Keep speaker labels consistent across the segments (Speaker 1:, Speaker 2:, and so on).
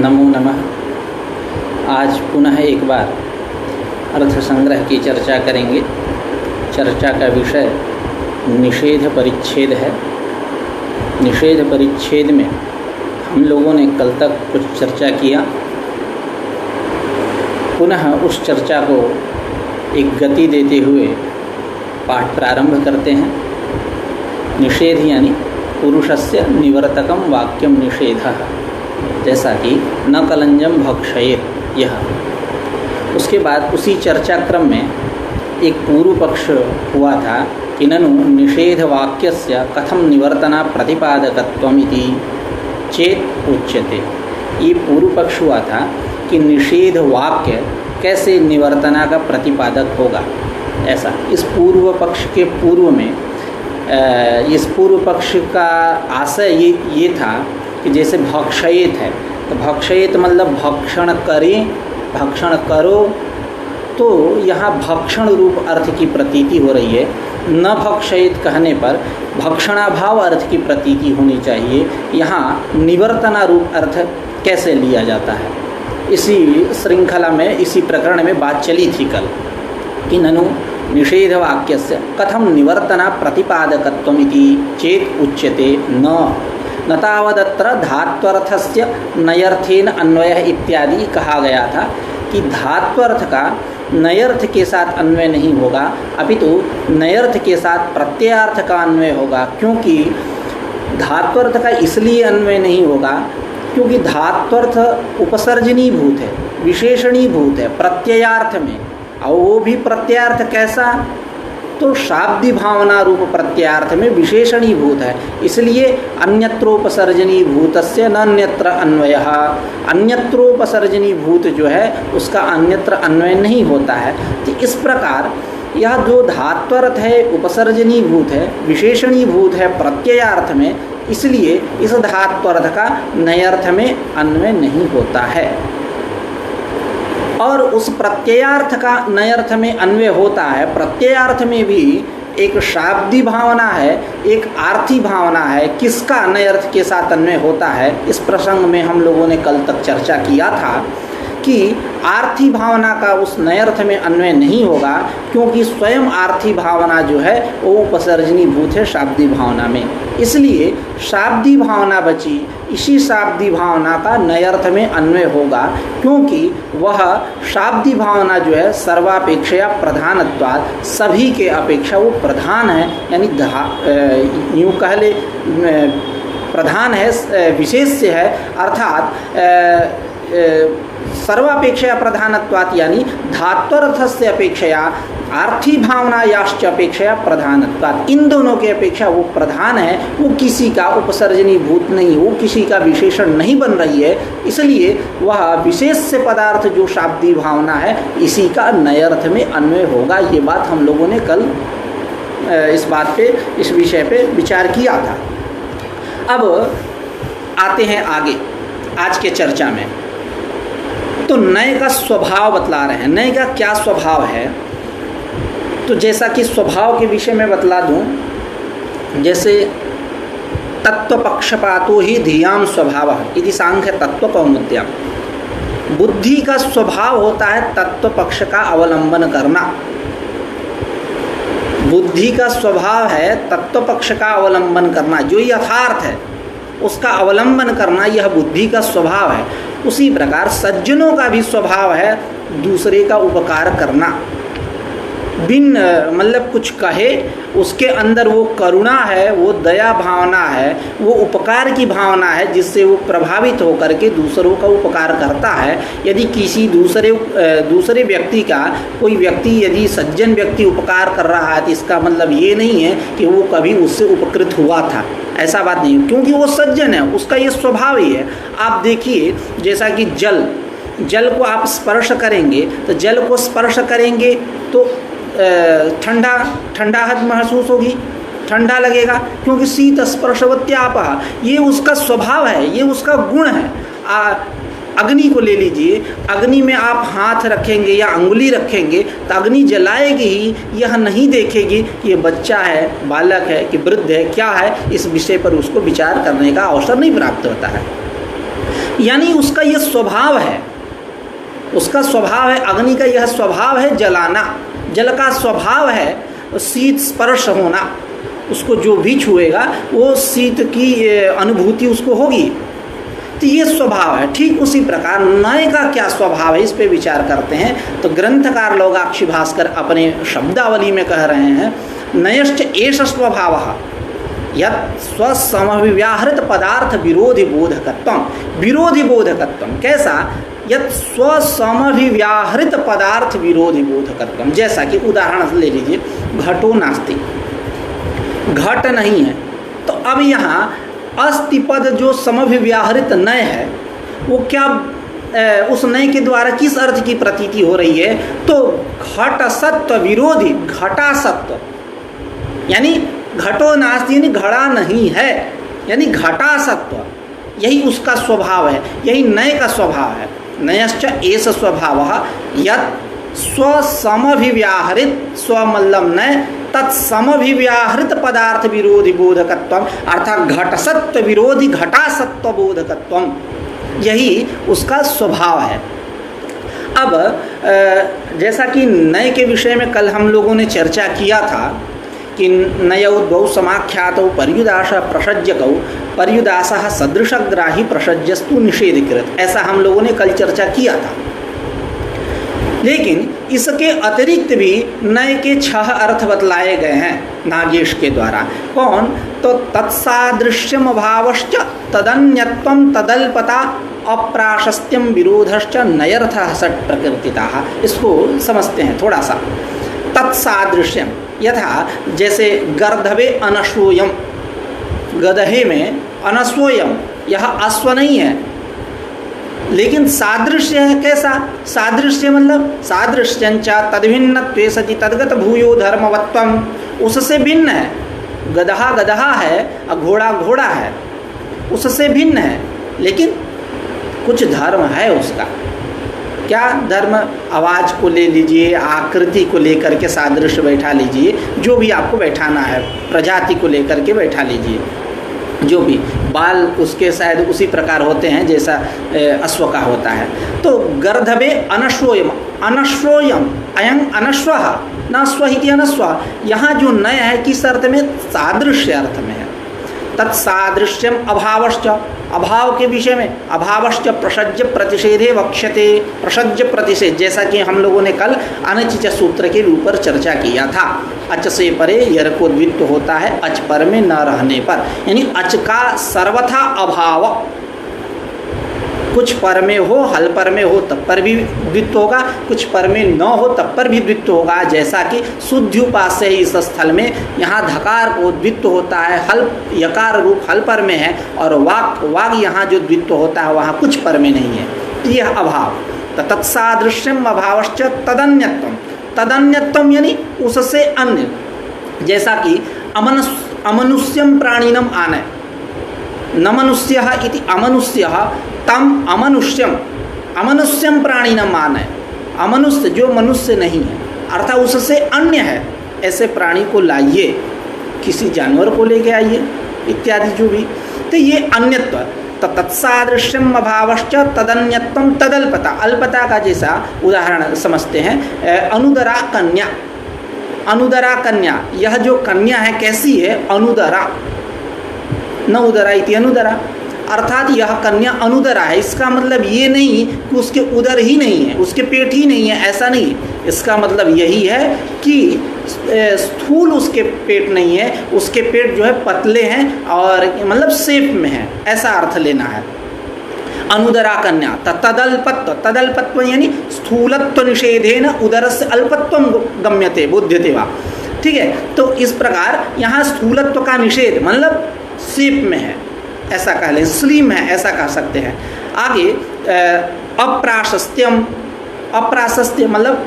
Speaker 1: नमो नमः। आज पुनः एक बार अर्थ संग्रह की चर्चा करेंगे। चर्चा का विषय निषेध परिच्छेद है। निषेध परिच्छेद में हम लोगों ने कल तक कुछ चर्चा किया। पुनः उस चर्चा को एक गति देते हुए पाठ प्रारंभ करते हैं। निषेध यानी पुरुषस्य निवर्तकम वाक्यम निषेधः, जैसा कि न कलंजम भक्षयेत् यह। उसके बाद उसी चर्चा क्रम में एक पूर्व पक्ष हुआ था कि ननु निषेध वाक्यस्य कथम निवर्तना प्रतिपादकत्वम इति चेत् उच्यते। ये पूर्व पक्ष हुआ था कि निषेध वाक्य कैसे निवर्तना का प्रतिपादक होगा। ऐसा इस पूर्व पक्ष के पूर्व में इस पूर्व पक्ष का आशय ये था कि जैसे भक्षयेत है, तो भक्षयेत मतलब भक्षण करें, भक्षण करो, तो यहाँ भक्षण रूप अर्थ की प्रतीति हो रही है। न भक्षयेत कहने पर भक्षणाभाव अर्थ की प्रतीति होनी चाहिए। यहाँ निवर्तना रूप अर्थ कैसे लिया जाता है, इसी श्रृंखला में, इसी प्रकरण में बात चली थी कल कि ननु निषेध वाक्यस्य कथम निवर्तना प्रतिपादकत्वम इति चेत् उच्यते। न तावदत्र धात्वर्थस्य नयर्थेन अन्वयः इत्यादि कहा गया था कि धात्वर्थ का नयर्थ के साथ अन्वय नहीं होगा, अपितु नयर्थ के साथ प्रत्ययार्थ का अन्वय होगा। क्योंकि धात्वर्थ का इसलिए अन्वय नहीं होगा क्योंकि धात्वर्थ उपसर्जनीभूत है, विशेषणीभूत है प्रत्ययार्थ में, और वो भी प्रत्ययार्थ कैसा, तो शाब्दी भावना रूप प्रत्ययार्थ में विशेषणीभूत है। इसलिए अन्यत्रोपसर्जनीभूतस्य न अन्यत्र अन्वयः, अन्यत्रोपसर्जनीभूत जो है उसका अन्यत्र अन्वय नहीं होता है। तो इस प्रकार यह जो धात्वर्थ है उपसर्जनीभूत है, विशेषणीभूत है प्रत्ययार्थ में, इसलिए इस धात्वर्थ का नयर्थ में अन्वय नहीं होता है। और उस प्रत्ययार्थ का नयर्थ में अन्वय होता है। प्रत्ययार्थ में भी एक शाब्दी भावना है, एक आर्थी भावना है। किसका नयर्थ के साथ अन्वय होता है, इस प्रसंग में हम लोगों ने कल तक चर्चा किया था कि आर्थी भावना का उस नयर्थ में अन्वय नहीं होगा क्योंकि स्वयं आर्थी भावना जो है वो उपसर्जनीभूत है शाब्दी भावना में। इसलिए शाब्दी भावना बची, इसी शाब्दी भावना का नयर्थ में अन्वय होगा क्योंकि वह शाब्दी भावना जो है सर्वापेक्षया प्रधानत्वात्, सभी के अपेक्षा वो प्रधान है। यानी यूँ कह ले प्रधान है, विशेष है, अर्थात सर्वापेक्षया प्रधानत्वात् यानी धात्वर्थस्य अपेक्षया आर्थी भावना याश्च अपेक्षया प्रधानत्वात्, इन दोनों के अपेक्षा वो प्रधान है। वो किसी का उपसर्जनीभूत नहीं, वो किसी का विशेषण नहीं बन रही है। इसलिए वह विशेष से पदार्थ जो शाब्दी भावना है इसी का नयर्थ में अन्वय होगा। ये बात हम लोगों ने कल इस बात पे, इस विषय पे विचार किया था। अब आते हैं आगे आज के चर्चा में। तो नय का स्वभाव बतला रहे हैं। नय का क्या स्वभाव है, तो जैसा कि स्वभाव के विषय में बतला दूं, जैसे तत्वपक्षपातो ही धियाम स्वभावः इति सांख्य तत्वकौमुद्याम। बुद्धि का स्वभाव होता है तत्व पक्ष का अवलंबन करना। बुद्धि का स्वभाव है तत्व पक्ष का अवलंबन करना, जो यथार्थ है उसका अवलंबन करना, यह बुद्धि का स्वभाव है। उसी प्रकार सज्जनों का भी स्वभाव है दूसरे का उपकार करना। बिन मतलब कुछ कहे उसके अंदर वो करुणा है, वो दया भावना है, वो उपकार की भावना है, जिससे वो प्रभावित होकर के दूसरों का उपकार करता है। यदि किसी दूसरे व्यक्ति का, कोई व्यक्ति यदि सज्जन व्यक्ति उपकार कर रहा है तो इसका मतलब ये नहीं है कि वो कभी उससे उपकृत हुआ था, ऐसा बात नहीं, क्योंकि वो सज्जन है, उसका ये स्वभाव ही है। आप देखिए जैसा कि जल को आप स्पर्श करेंगे, तो जल को स्पर्श करेंगे तो ठंडाहट महसूस होगी, ठंडा लगेगा, क्योंकि शीत स्पर्शवत्यापः, ये उसका स्वभाव है, ये उसका गुण है। अग्नि को ले लीजिए, अग्नि में आप हाथ रखेंगे या अंगुली रखेंगे तो अग्नि जलाएगी ही, यह नहीं देखेगी कि ये बच्चा है, बालक है कि वृद्ध है, क्या है, इस विषय पर उसको विचार करने का अवसर नहीं प्राप्त होता है। यानी उसका यह स्वभाव है, उसका स्वभाव है, अग्नि का यह स्वभाव है जलाना, जल का स्वभाव है शीत स्पर्श होना, उसको जो भी छुएगा वो शीत की अनुभूति उसको होगी, तो ये स्वभाव है। ठीक उसी प्रकार नय का क्या स्वभाव है, इस पे विचार करते हैं। तो ग्रंथकार लोगाक्षी भास्कर अपने शब्दावली में कह रहे हैं, नयश्च एष स्वभावः यत् स्वसमव्याहृत पदार्थ विरोधी बोधकत्वम। विरोधी बोधकत्वम कैसा? यत् स्वसमव्याहृत पदार्थ विरोधी बोधकत्वम। जैसा कि उदाहरण ले लीजिए, घटो नास्ति, घट नहीं है, तो अब यहाँ अस्ति पद जो समव्याहृत नय है वो क्या उस नय के द्वारा किस अर्थ की प्रतीति हो रही है? तो घट सत्व विरोधी घटासत्व, यानी घटो नास्ति यानी घड़ा नहीं है, यानी घटासत्व, यही उसका स्वभाव है, यही नय का स्वभाव है। नयश्च एष स्वभावः यत् स्वसमभिव्याहृत, स्वमल्लम नय तत्समभिव्याहृत पदार्थ विरोधी बोधकत्वम, अर्थात घटसत्व विरोधी घटासत्व बोधकत्वम, यही उसका स्वभाव है। अब जैसा कि नय के विषय में कल हम लोगों ने चर्चा किया था कि नयोद्भव समाख्यातौ पर्युदास प्रसज्यकौ पर्युदासः सदृशग्राही प्रसज्यस्तु निषेधकृत, ऐसा हम लोगों ने कल चर्चा किया था। लेकिन इसके अतिरिक्त भी नय के 6 अर्थ बतलाए गए हैं नागेश के द्वारा। कौन? तो तत्सादृश्यम भावश्च तदन्यत्वम तदल्पता अप्राशस्त्यम विरोधश्च नयर्थः षट् प्रकृतिताः। इसको समझते हैं थोड़ा सा। तत्सादृश्यम यथा जैसे गर्धवे अनश्वोयम, गदहे में अनश्वोयम, यह अश्व नहीं है लेकिन सादृश्य है। कैसा सादृश्य? मतलब सादृश्यंच तद्भिन्नत्वे सति तद्गत भूयो धर्मवत्वम, उससे भिन्न है। गदहा गदहा है और घोड़ा घोड़ा है, उससे भिन्न है, लेकिन कुछ धर्म है उसका। क्या धर्म? आवाज़ को ले लीजिए, आकृति को लेकर के सादृश्य बैठा लीजिए, जो भी आपको बैठाना है, प्रजाति को लेकर के बैठा लीजिए, जो भी बाल उसके शायद उसी प्रकार होते हैं जैसा अश्व का होता है। तो गर्धवे अनश्वोयम, अनश्वोयम अयं अनश्वः न स्व अनश्व, यहाँ जो नय है किस अर्थ में? सादृश्य अर्थ में है। तत्सादृश्यम अभावश्च, अभाव के विषय में अभावश्च प्रसज्य प्रतिषेधे वक्ष्यते। प्रसज्य प्रतिषेध जैसा कि हम लोगों ने कल अनचिच सूत्र के ऊपर चर्चा किया था। अच से परे यर को द्वित्व होता है अच पर में न रहने पर, यानी अच का सर्वथा अभाव, कुछ पर में हो, हल पर में हो तब पर भी द्वित्व होगा, कुछ पर में न हो तब पर भी द्वित्व होगा। जैसा कि शुद्ध्युपास्य इस स्थल में यहाँ धकार को द्वित्व होता है, हल यकार रूप हल पर में है, और वाग यहाँ जो द्वित्व होता है वहाँ कुछ पर में नहीं है। यह अभाव। तत्सादृश्यम अभावश्च तदन्यत्वम, तदन्यत्वम यानी उससे अन्य। जैसा कि अमनुष्यम प्राणिनम आनय, न मनुष्यः इति अमनुष्यः तम अमनुष्यम, अमनुष्यम प्राणिनम आनय, अमनुष्य जो मनुष्य नहीं है अर्थात उससे अन्य है, ऐसे प्राणी को लाइए, किसी जानवर को लेके आइए इत्यादि जो भी। तो ये अन्यत्व। तत्सादृश्यम अभावश्च तदन्यत्वम तदल्पता, अल्पता का जैसा उदाहरण समझते हैं। अनुदरा कन्या, अनुदरा कन्या, यह जो कन्या है कैसी है? अनुदरा, न उदरा इति अनुदरा, अर्थात यह कन्या अनुदरा है। इसका मतलब ये नहीं कि उसके उदर ही नहीं है, उसके पेट ही नहीं है, ऐसा नहीं। इसका मतलब यही है कि स्थूल उसके पेट नहीं है, उसके पेट जो है पतले हैं और मतलब शेप में है, ऐसा अर्थ लेना है। अनुदरा कन्या तदल्पत्व, तदल्पत्व यानी स्थूलत्व निषेधेन उदरस्य अल्पत्वम गम्यते बुध्यते वा। ठीक है, तो इस प्रकार यहाँ स्थूलत्व का निषेध मतलब शेप में है, ऐसा कह लें, स्लिम है, ऐसा कह सकते हैं। आगे अप्राशस्त्यम, अप्राशस्त्य मतलब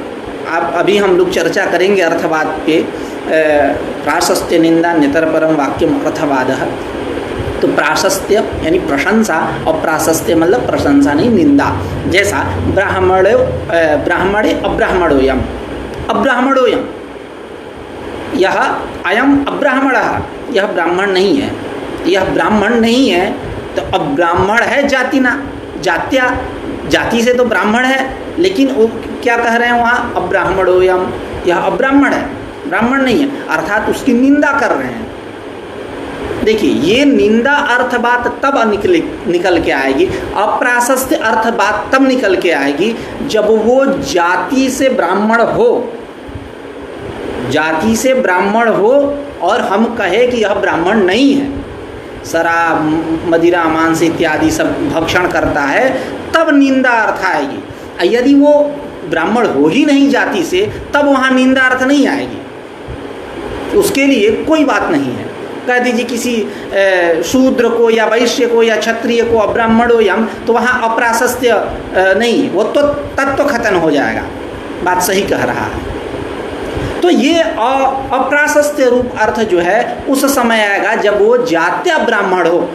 Speaker 1: आप अभी हम लोग चर्चा करेंगे अर्थवाद पे। प्राशस्त्य निंदा नितर परम वाक्यम अर्थवादः। तो प्राशस्त्य यानी प्रशंसा और प्राशस्त्य मतलब प्रशंसा नहीं, निंदा। जैसा ब्राह्मणे अब्राह्मणोयम, अब्राह्मणोयम, यह अयम अब्राह्मणः, यह ब्राह्मण नहीं है, यह ब्राह्मण नहीं है। तो अब ब्राह्मण है जातिना, जाति से तो ब्राह्मण है, लेकिन वो क्या कह रहे हैं वहाँ, अब्राह्मणो यह अब्राह्मण है, ब्राह्मण नहीं है, अर्थात उसकी निंदा कर रहे हैं। देखिए ये निंदा अर्थ बात तब निकल के आएगी, अप्राशस्त्य अर्थ बात तब निकल के आएगी जब वो जाति से ब्राह्मण हो, जाति से ब्राह्मण हो और हम कहे कि यह ब्राह्मण नहीं है, शराब मदिरा मांस इत्यादि सब भक्षण करता है, तब निंदा अर्थ आएगी। यदि वो ब्राह्मण हो ही नहीं जाति से, तब वहाँ निंदा अर्थ नहीं आएगी, उसके लिए कोई बात नहीं है। कह दीजिए किसी शूद्र को या वैश्य को या क्षत्रिय को अब्राह्मण हो यम, तो वहाँ अप्राशस्त्य नहीं, वो तो तत्व खतन हो जाएगा। बात सही कह रहा है। तो ये अप्राशस्त्य रूप अर्थ जो है उस समय आएगा जब वो जात्या ब्राह्मण हो,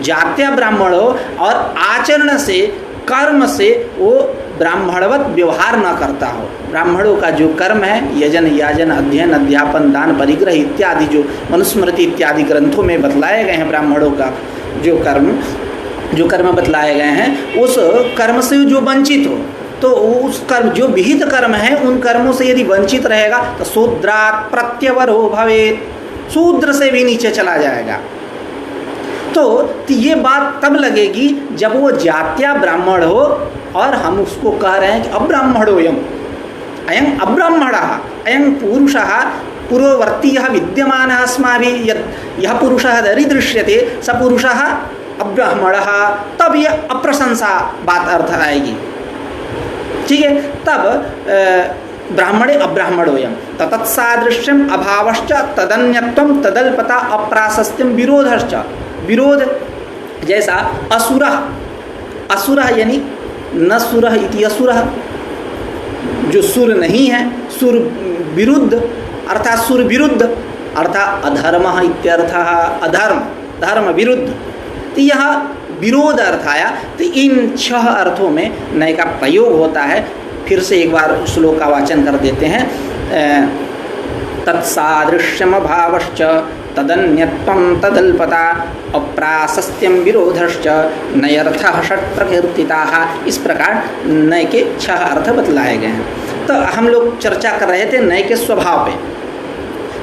Speaker 1: जात्या ब्राह्मण हो और आचरण से कर्म से वो ब्राह्मणवत व्यवहार न करता हो। ब्राह्मणों का जो कर्म है, यजन याजन अध्ययन अध्यापन दान परिग्रह इत्यादि जो मनुस्मृति इत्यादि ग्रंथों में बतलाए गए हैं, ब्राह्मणों का जो कर्म बतलाए गए हैं, उस कर्म से जो वंचित हो, तो उस कर्म जो विहित कर्म है उन कर्मों से यदि वंचित रहेगा तो शूद्रात् प्रत्यवरो भवेत्, शूद्र से भी नीचे चला जाएगा। तो ये बात तब लगेगी जब वो जात्या ब्राह्मण हो और हम उसको कह रहे हैं कि अब्राह्मणोऽयम् अयं अब्राह्मणः अयं पुरुषः पूर्ववर्ती विद्यमानः अस्माभिः यः पुरुषः दरिदृश्यते स पुरुषः अब्राह्मणः, तब यह अप्रशंसा बात अर्थ आएगी। ठीक है, तब ब्राह्मणे अब्राह्मणोऽयम् तत्सादृश्यम अभावश्च तदन्यत्वं तदल्पता अप्राशस्त्यम विरोधश्च, विरोध जैसा असुरः, असुरः यानी न सुरः इति असुरः, जो सुर नहीं है, सुर विरुद्ध अर्थात सुर विरुद्ध अर्थात अधर्मः इत्यर्थः, अधर्म धर्म विरुद्ध, तो यह विरोध अर्थ आया। तो इन 6 अर्थों में नय का प्रयोग होता है। फिर से एक बार श्लोक का वाचन कर देते हैं। तत्सादृश्यम भावश्च तदन्यत्वं तदल्पता अप्राशस्त्यम विरोधश्च नयर्थः षट् प्रकीर्तिताः। इस प्रकार नय के 6 अर्थ बतलाए गए हैं। तो हम लोग चर्चा कर रहे थे नय के स्वभाव पे।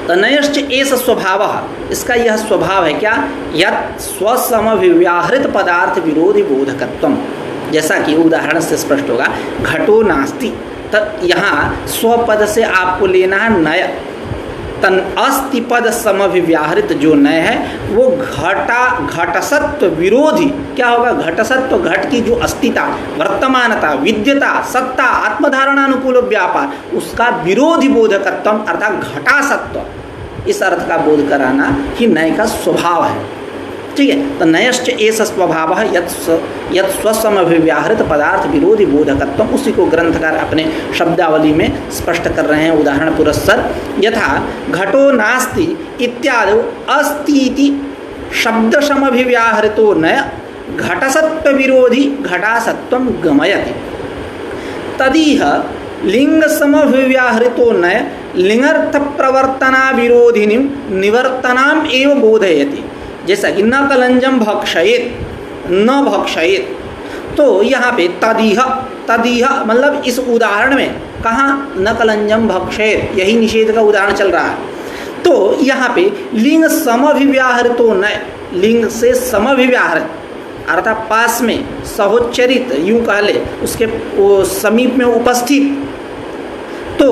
Speaker 1: तो नयश्च एष स्वभावः, इसका यह स्वभाव है क्या, यत् स्वसमव्याहृत पदार्थ विरोधी बोधकत्वम। जैसा कि उदाहरण से स्पष्ट होगा, घटो नास्ति, तो यहाँ स्वपद से आपको लेना है नय। तन अस्ति पद समव्याहृत जो नय है वो घटसत्व विरोधी क्या होगा, घटसत्व घट की जो अस्तिता वर्तमानता विद्यता सत्ता आत्मधारणानुकूल व्यापार उसका विरोधी बोधकत्वम अर्थात घटासत्व, इस अर्थ का बोध कराना ही नय का स्वभाव है। ठीक है, तो नयश्च एष स्वभावः यत् स्वसमव्याहृत पदार्थ विरोधी बोधकत्वम, उसी को ग्रंथकार अपने शब्दावली में स्पष्ट कर रहे हैं उदाहरण पुरस्सर। यथा घटो नास्ति इत्यादि अस्ति इति शब्द समव्याहृतो नय घटसत्व विरोधी घटासत्वम गमयति, तदिह लिंग समव्याहृतो नय लिंगर्थ प्रवर्तना विरोधिनीं निवर्तनाम एव बोधयति। जैसा कि न कलंजम भक्षयेत न भक्षयेत, तो यहाँ पे तदिह मतलब इस उदाहरण में कहाँ न कलंजम भक्षयेत, यही निषेध का उदाहरण चल रहा है। तो यहाँ पे लिंग समभिव्याहृतो नय, लिंग से समभिव्याहृत अर्थात पास में सहोच्चरित यूँ कह ले उसके समीप में उपस्थित, तो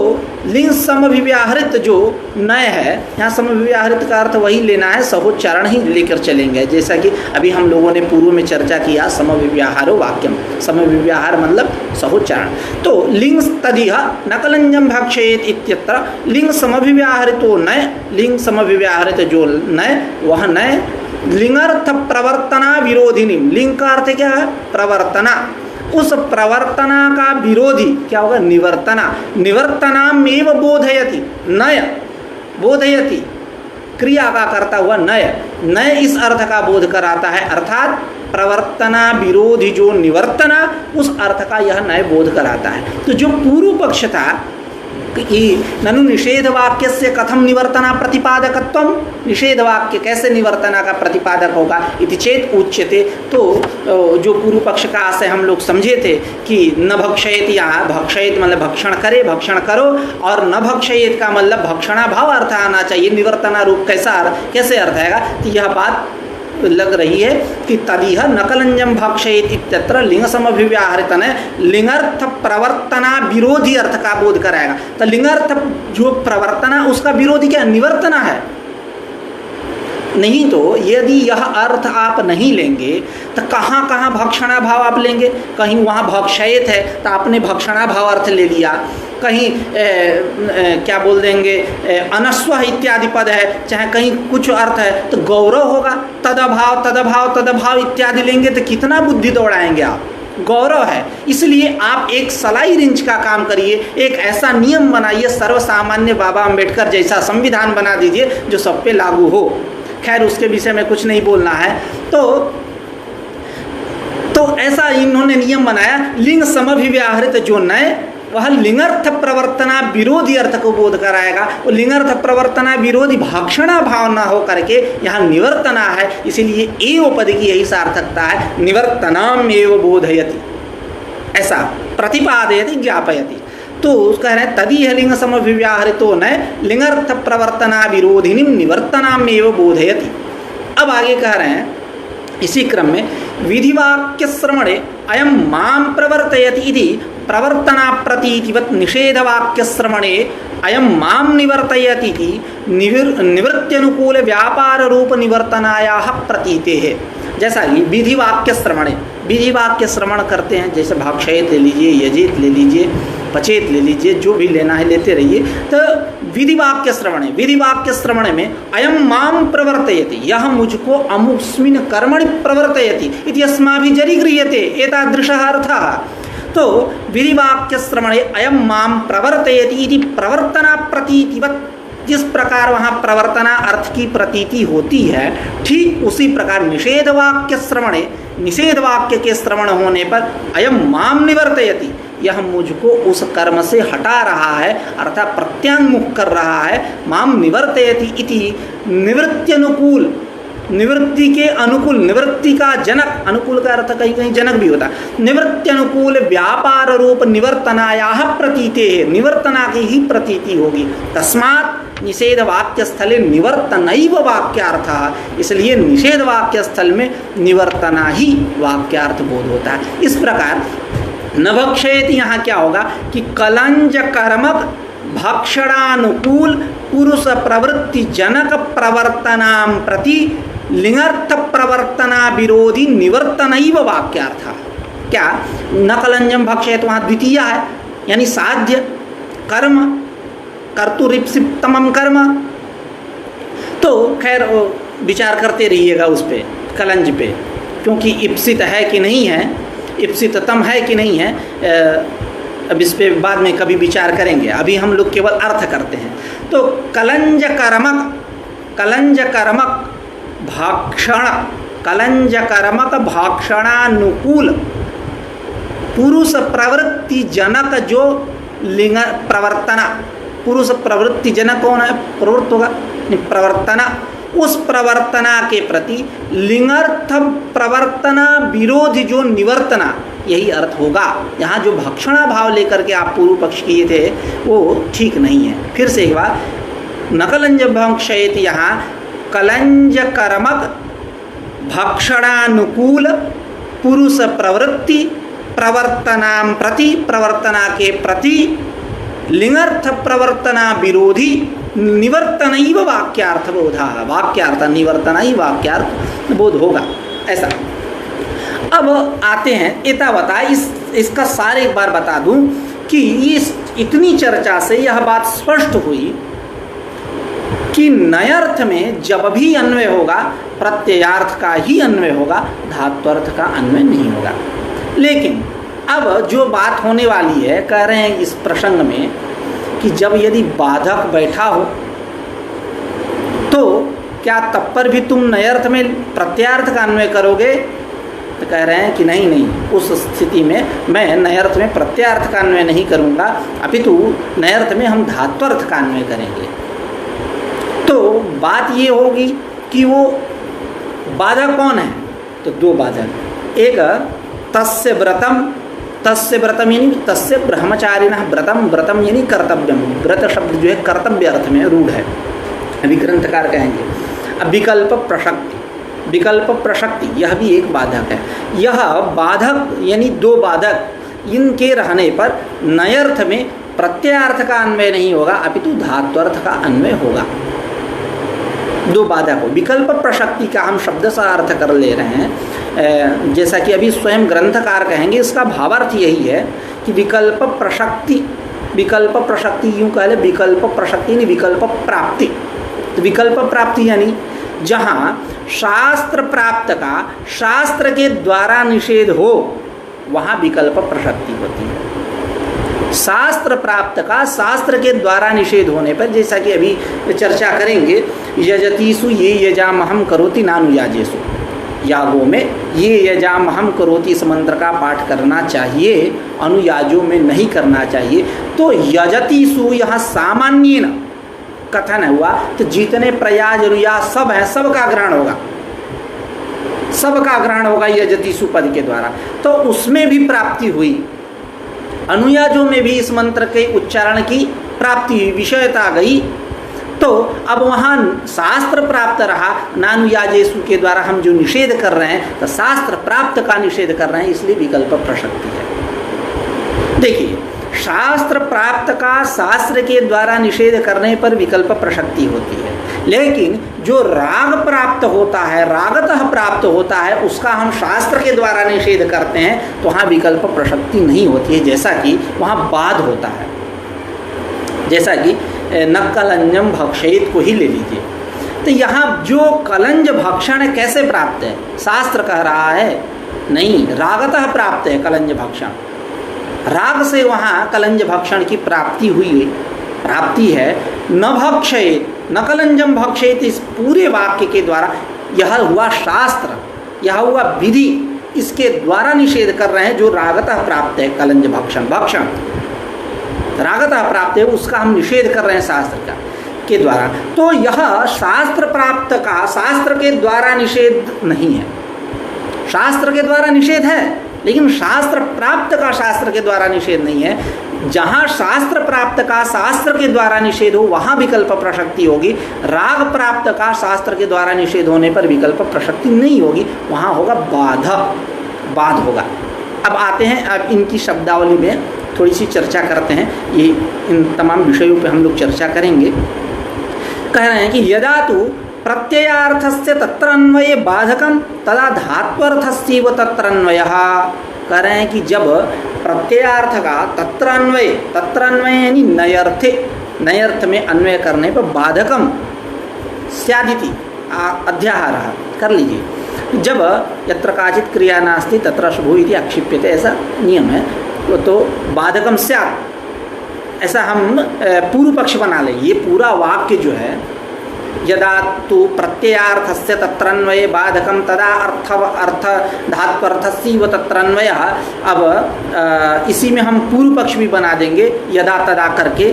Speaker 1: लिंग समव्याहृत जो नय है, यहाँ समव्याहृत का अर्थ वही लेना है, सहोच्चारण ही लेकर चलेंगे। जैसा कि अभी हम लोगों ने पूर्व में चर्चा किया, समव्याहारो वाक्यम, समव्याहार मतलब सहोच्चारण। तो लिंग तदिह नकलंजम भक्षयेत इत्यत्र लिंग समव्याहृतो नय, लिंग समव्याहृत जो नय वह नय लिंगर्थ प्रवर्तना विरोधिनी, लिंग का अर्थ क्या है, प्रवर्तना, उस प्रवर्तना का विरोधी क्या होगा, निवर्तना, निवर्तनाम एव बोधयति, नय बोधयति क्रिया का करता हुआ नय, नय इस अर्थ का बोध कराता है, अर्थात प्रवर्तना विरोधी जो निवर्तना उस अर्थ का यह नय बोध कराता है। तो जो पूर्व पक्ष था कि ननु निषेध वाक्य से कथम निवर्तना प्रतिपादकत्वम, निषेध वाक्य कैसे निवर्तना का प्रतिपादक होगा इति चेत उच्यते। तो जो पूर्व पक्ष का आशय हम लोग समझे थे कि न भक्षयेत, यहाँ भक्षयेत मतलब भक्षण करे, भक्षण करो, और न भक्षयेत का मतलब भक्षणा भाव अर्थ आना चाहिए। निवर्तना रूप कैसे अर्थ आएगा, तो यह बात लग रही है कि तदिह नकलंजम भक्षयेत इत्यत्र लिंग समभिव्याहृतन लिंगार्थ प्रवर्तना विरोधी अर्थ का बोध कराएगा। तो लिंगार्थ जो प्रवर्तना उसका विरोधी क्या, निवर्तना है। नहीं तो यदि यह अर्थ आप नहीं लेंगे तो कहाँ कहाँ भक्षणा भाव आप लेंगे। कहीं वहाँ भक्षयेत है तो आपने भक्षणा भाव अर्थ ले लिया, कहीं क्या बोल देंगे अनस्व इत्यादि पद है, चाहे कहीं कुछ अर्थ है तो गौरव होगा, तदभाव तदभाव तदभाव इत्यादि लेंगे तो कितना बुद्धि दौड़ाएंगे आप। गौरव है, इसलिए आप एक सलाई रिंच का काम करिए, एक ऐसा नियम बनाइए सर्वसामान्य बाबा अम्बेडकर जैसा संविधान बना दीजिए जो सब पे लागू हो। खैर उसके विषय में कुछ नहीं बोलना है। तो ऐसा इन्होंने नियम बनाया, लिंग समभिव्याहृत जो नए वह लिंगार्थ प्रवर्तना विरोधी अर्थ को बोध कराएगा। वो लिंगार्थ प्रवर्तना विरोधी भक्षणा भाव न हो करके यहाँ निवर्तना है, इसीलिए एव पद की यही सार्थकता है, निवर्तनाम एव बोधयति, ऐसा प्रतिपादयति ज्ञापयति। तो कह रहे हैं तदीह लिंग समभिव्याहृतो न लिंगार्थ प्रवर्तना विरोधिनी निवर्तनाम एव बोधयति। अब आगे कह रहे हैं इसी क्रम में विधिवाक्य श्रवणे अयम माम प्रवर्तयति इति प्रवर्तना प्रतीतिवत् निषेधवाक्य श्रवणे अयम माम निवर्तयति इति निवृत्त्यनुकूल व्यापार रूप निवर्तनायाः प्रतीते है। जैसा कि विधिवाक्य श्रवणे, विधिवाक्य श्रवण करते हैं, जैसे भाक्षयेत ले लीजिए, यजेत ले लीजिए, पचेत ले लीजिए, जो भी लेना है लेते रहिए। तो विधिवाक्य श्रवणे, विधिवाक्य श्रवण में अयम माम प्रवर्तयति, यह मुझको अमुस्मिन् कर्मणि प्रवर्तयति इति अस्माभिः गृह्यते एतादृशः अर्थः। तो विधिवाक्य श्रवणे अयम माम प्रवर्तयति इति प्रवर्तना प्रतीतिवत्, जिस प्रकार वहाँ प्रवर्तना अर्थ की प्रतीति होती है, ठीक उसी प्रकार निषेध वाक्य श्रवणे, निषेध वाक्य के श्रवण होने पर अयम माम निवर्तयति, यह मुझको उस कर्म से हटा रहा है अर्थात प्रत्यांगमुख कर रहा है। माम निवर्तयति इति निवृत्त्यनुकूल, निवृत्ति के अनुकूल, निवृत्ति का जनक, अनुकूल का अर्थ कहीं कहीं जनक भी होता है। निवृत्त्यनुकूल व्यापार रूप निवर्तनायाः प्रतीते, निवर्तना की ही प्रतीति होगी। तस्मात् निषेध वाक्य स्थले निवर्तनैव वाक्यार्थ, इसलिए निषेध वाक्य स्थल में निवर्तना ही वाक्यार्थ बोध होता है। इस प्रकार न भक्षयेत यहाँ क्या होगा कि कलंज कर्मक भक्षणानुकूल पुरुष प्रवृत्ति जनक प्रवर्तनाम प्रति लिंगार्थ प्रवर्तना विरोधी निवर्तनैव वाक्यार्थ। क्या न कलंजम भक्षयेत वहाँ द्वितीय है, यानी साध्य कर्म कर्तुरीप्सितमम कर्म। तो खैर विचार करते रहिएगा उस पे, कलंज पे, क्योंकि इप्सित है कि नहीं है, इप्सिततम है कि नहीं है, अब इस पे बाद में कभी विचार करेंगे, अभी हम लोग केवल अर्थ करते हैं। तो कलंज कर्मक, कलंज कर्मक भाक्षण, कलंज कर्मक भाक्षणानुकूल पुरुष प्रवृत्ति जनक जो लिंग प्रवर्तना, पुरुष प्रवृत्ति जनक कौन है, प्रवृत्त होगा, प्रवर्तना, उस प्रवर्तना के प्रति लिंगार्थ प्रवर्तना विरोधी जो निवर्तना, यही अर्थ होगा। यहाँ जो भक्षणा भाव लेकर के आप पूर्व पक्ष किए थे वो ठीक नहीं है। फिर से एक बार, नकलंज भक्षयेत, यहाँ कलंज कर्मक भक्षणानुकूल पुरुष प्रवृत्ति प्रवर्तनाम प्रति, प्रवर्तना के प्रति लिंगार्थ प्रवर्तना विरोधी निवर्तनैव वाक्यार्थ बोधा, वाक्यार्थ निवर्तनैव वाक्यार्थ बोध होगा, ऐसा। अब आते हैं एतावता, इसका सार एक बार बता दूं कि इस इतनी चर्चा से यह बात स्पष्ट हुई कि नयर्थ में जब भी अन्वय होगा प्रत्ययार्थ का ही अन्वय होगा, धात्वर्थ का अन्वय नहीं होगा। लेकिन अब जो बात होने वाली है, कह रहे हैं इस प्रसंग में कि जब यदि बाधक बैठा हो तो क्या तब पर भी तुम नयर्थ में प्रत्यार्थ का अन्वय करोगे? तो कह रहे हैं कि नहीं नहीं, उस स्थिति में मैं नयर्थ में प्रत्ययार्थ का अन्वय नहीं करूँगा, अपितु नयर्थ में हम धात्वर्थ का अन्वय करेंगे। तो बात ये होगी कि वो बाधक कौन है, तो दो बाधक, एक तस्य व्रतम यानी तस्य ब्रह्मचारिणः व्रतम, व्रतम यानी कर्तव्यम, व्रत शब्द जो है कर्तव्य अर्थ में रूढ़ है, अभी ग्रंथकार कहेंगे। अब विकल्प प्रशक्ति यह भी एक बाधक है। यह बाधक यानी दो बाधक, इनके रहने पर नयर्थ में प्रत्ययार्थ का अन्वय नहीं होगा, अपितु धात्वर्थ का अन्वय होगा। दो बाधक हो। विकल्प प्रशक्ति का हम शब्द सा अर्थ कर ले रहे हैं, जैसा कि अभी स्वयं ग्रंथकार कहेंगे, इसका भावार्थ यही है कि विकल्प प्रशक्ति यूँ कह ले, विकल्प प्रशक्ति यानी विकल्प प्राप्ति। तो विकल्प प्राप्ति यानी जहाँ शास्त्र प्राप्त का शास्त्र के द्वारा निषेध हो, वहाँ विकल्प प्रशक्ति होती है। शास्त्र प्राप्त का शास्त्र के द्वारा निषेध होने पर, जैसा कि अभी चर्चा करेंगे, यजतीसु ये यजामहम करोति नानुयाजेसु, यागों में ये यजामहम करोति इस मंत्र का पाठ करना चाहिए, अनुयाजों में नहीं करना चाहिए। तो यजतीसु यहाँ सामान्य कथन हुआ, तो जितने प्रयाज अनुयाज सब हैं, सबका ग्रहण होगा यजतीसु पद के द्वारा। तो उसमें भी प्राप्ति हुई, अनुयाजों में भी इस मंत्र के उच्चारण की प्राप्ति हुई, विषयता गई। तो अब वहाँ शास्त्र प्राप्त रहा, नानुयाजेसु के द्वारा हम जो निषेध कर रहे हैं, तो शास्त्र प्राप्त का निषेध कर रहे हैं, इसलिए विकल्प प्रशक्ति है। देखिए, शास्त्र प्राप्त का शास्त्र के द्वारा निषेध करने पर विकल्प प्रशक्ति होती है, लेकिन जो राग प्राप्त होता है, रागतः प्राप्त होता है, उसका हम शास्त्र के द्वारा निषेध करते हैं, तो वहाँ विकल्प प्रशक्ति नहीं होती है। जैसा कि वहाँ बाध होता है, जैसा कि न कलंजम भक्षयित को ही ले लीजिए। तो यहाँ जो कलंज भक्षण कैसे प्राप्त है, शास्त्र कह रहा है नहीं, रागतः प्राप्त है कलंज भक्षण, राग से वहाँ कलंज भक्षण की प्राप्ति हुई, प्राप्ति है। न भक्षयेत न कलंजम भक्षयेत, इस पूरे वाक्य के द्वारा यह हुआ शास्त्र, यह हुआ विधि, इसके द्वारा निषेध कर रहे हैं जो रागतः प्राप्त है, कलंज भक्षण रागतः प्राप्त है, उसका हम निषेध कर रहे हैं शास्त्र का के द्वारा। तो यह शास्त्र प्राप्त का शास्त्र के द्वारा निषेध नहीं है, शास्त्र के द्वारा निषेध है, लेकिन शास्त्र प्राप्त का शास्त्र के द्वारा निषेध नहीं है। जहाँ शास्त्र प्राप्त का शास्त्र के द्वारा निषेध हो, वहाँ विकल्प प्रशक्ति होगी। राग प्राप्त का शास्त्र के द्वारा निषेध होने पर विकल्प प्रशक्ति नहीं होगी, वहाँ होगा बाध होगा। अब आते हैं, अब इनकी शब्दावली में थोड़ी सी चर्चा करते हैं, ये इन तमाम विषयों पे हम लोग चर्चा करेंगे। कह रहे हैं कि यदा तो प्रत्ययार्थस्य तत्र अन्वये बाधकम तदा धात्वर्थस्यैव तत्र अन्वयः। कह रहे हैं कि जब प्रत्ययार्थ का तत्र अन्वय यानी नयर्थ में अन्वय करने पर बाधकम स्यादिति अध्याहारः कर लीजिए। जब यत्र काचित् क्रिया नास्ति तत्र शुभो इति आक्षिप्यते, ऐसा नियम है, तो बाधकम स्यात्, ऐसा हम पूर्व पक्ष बना लें। ये पूरा वाक्य जो है, यदा तो प्रत्ययार्थस्य तत्रन्वये बाधकम तदा अर्थ धात्वर्थस्यैव तत्रन्वयः। अब इसी में हम पूर्व पक्ष भी बना देंगे, यदा तदा करके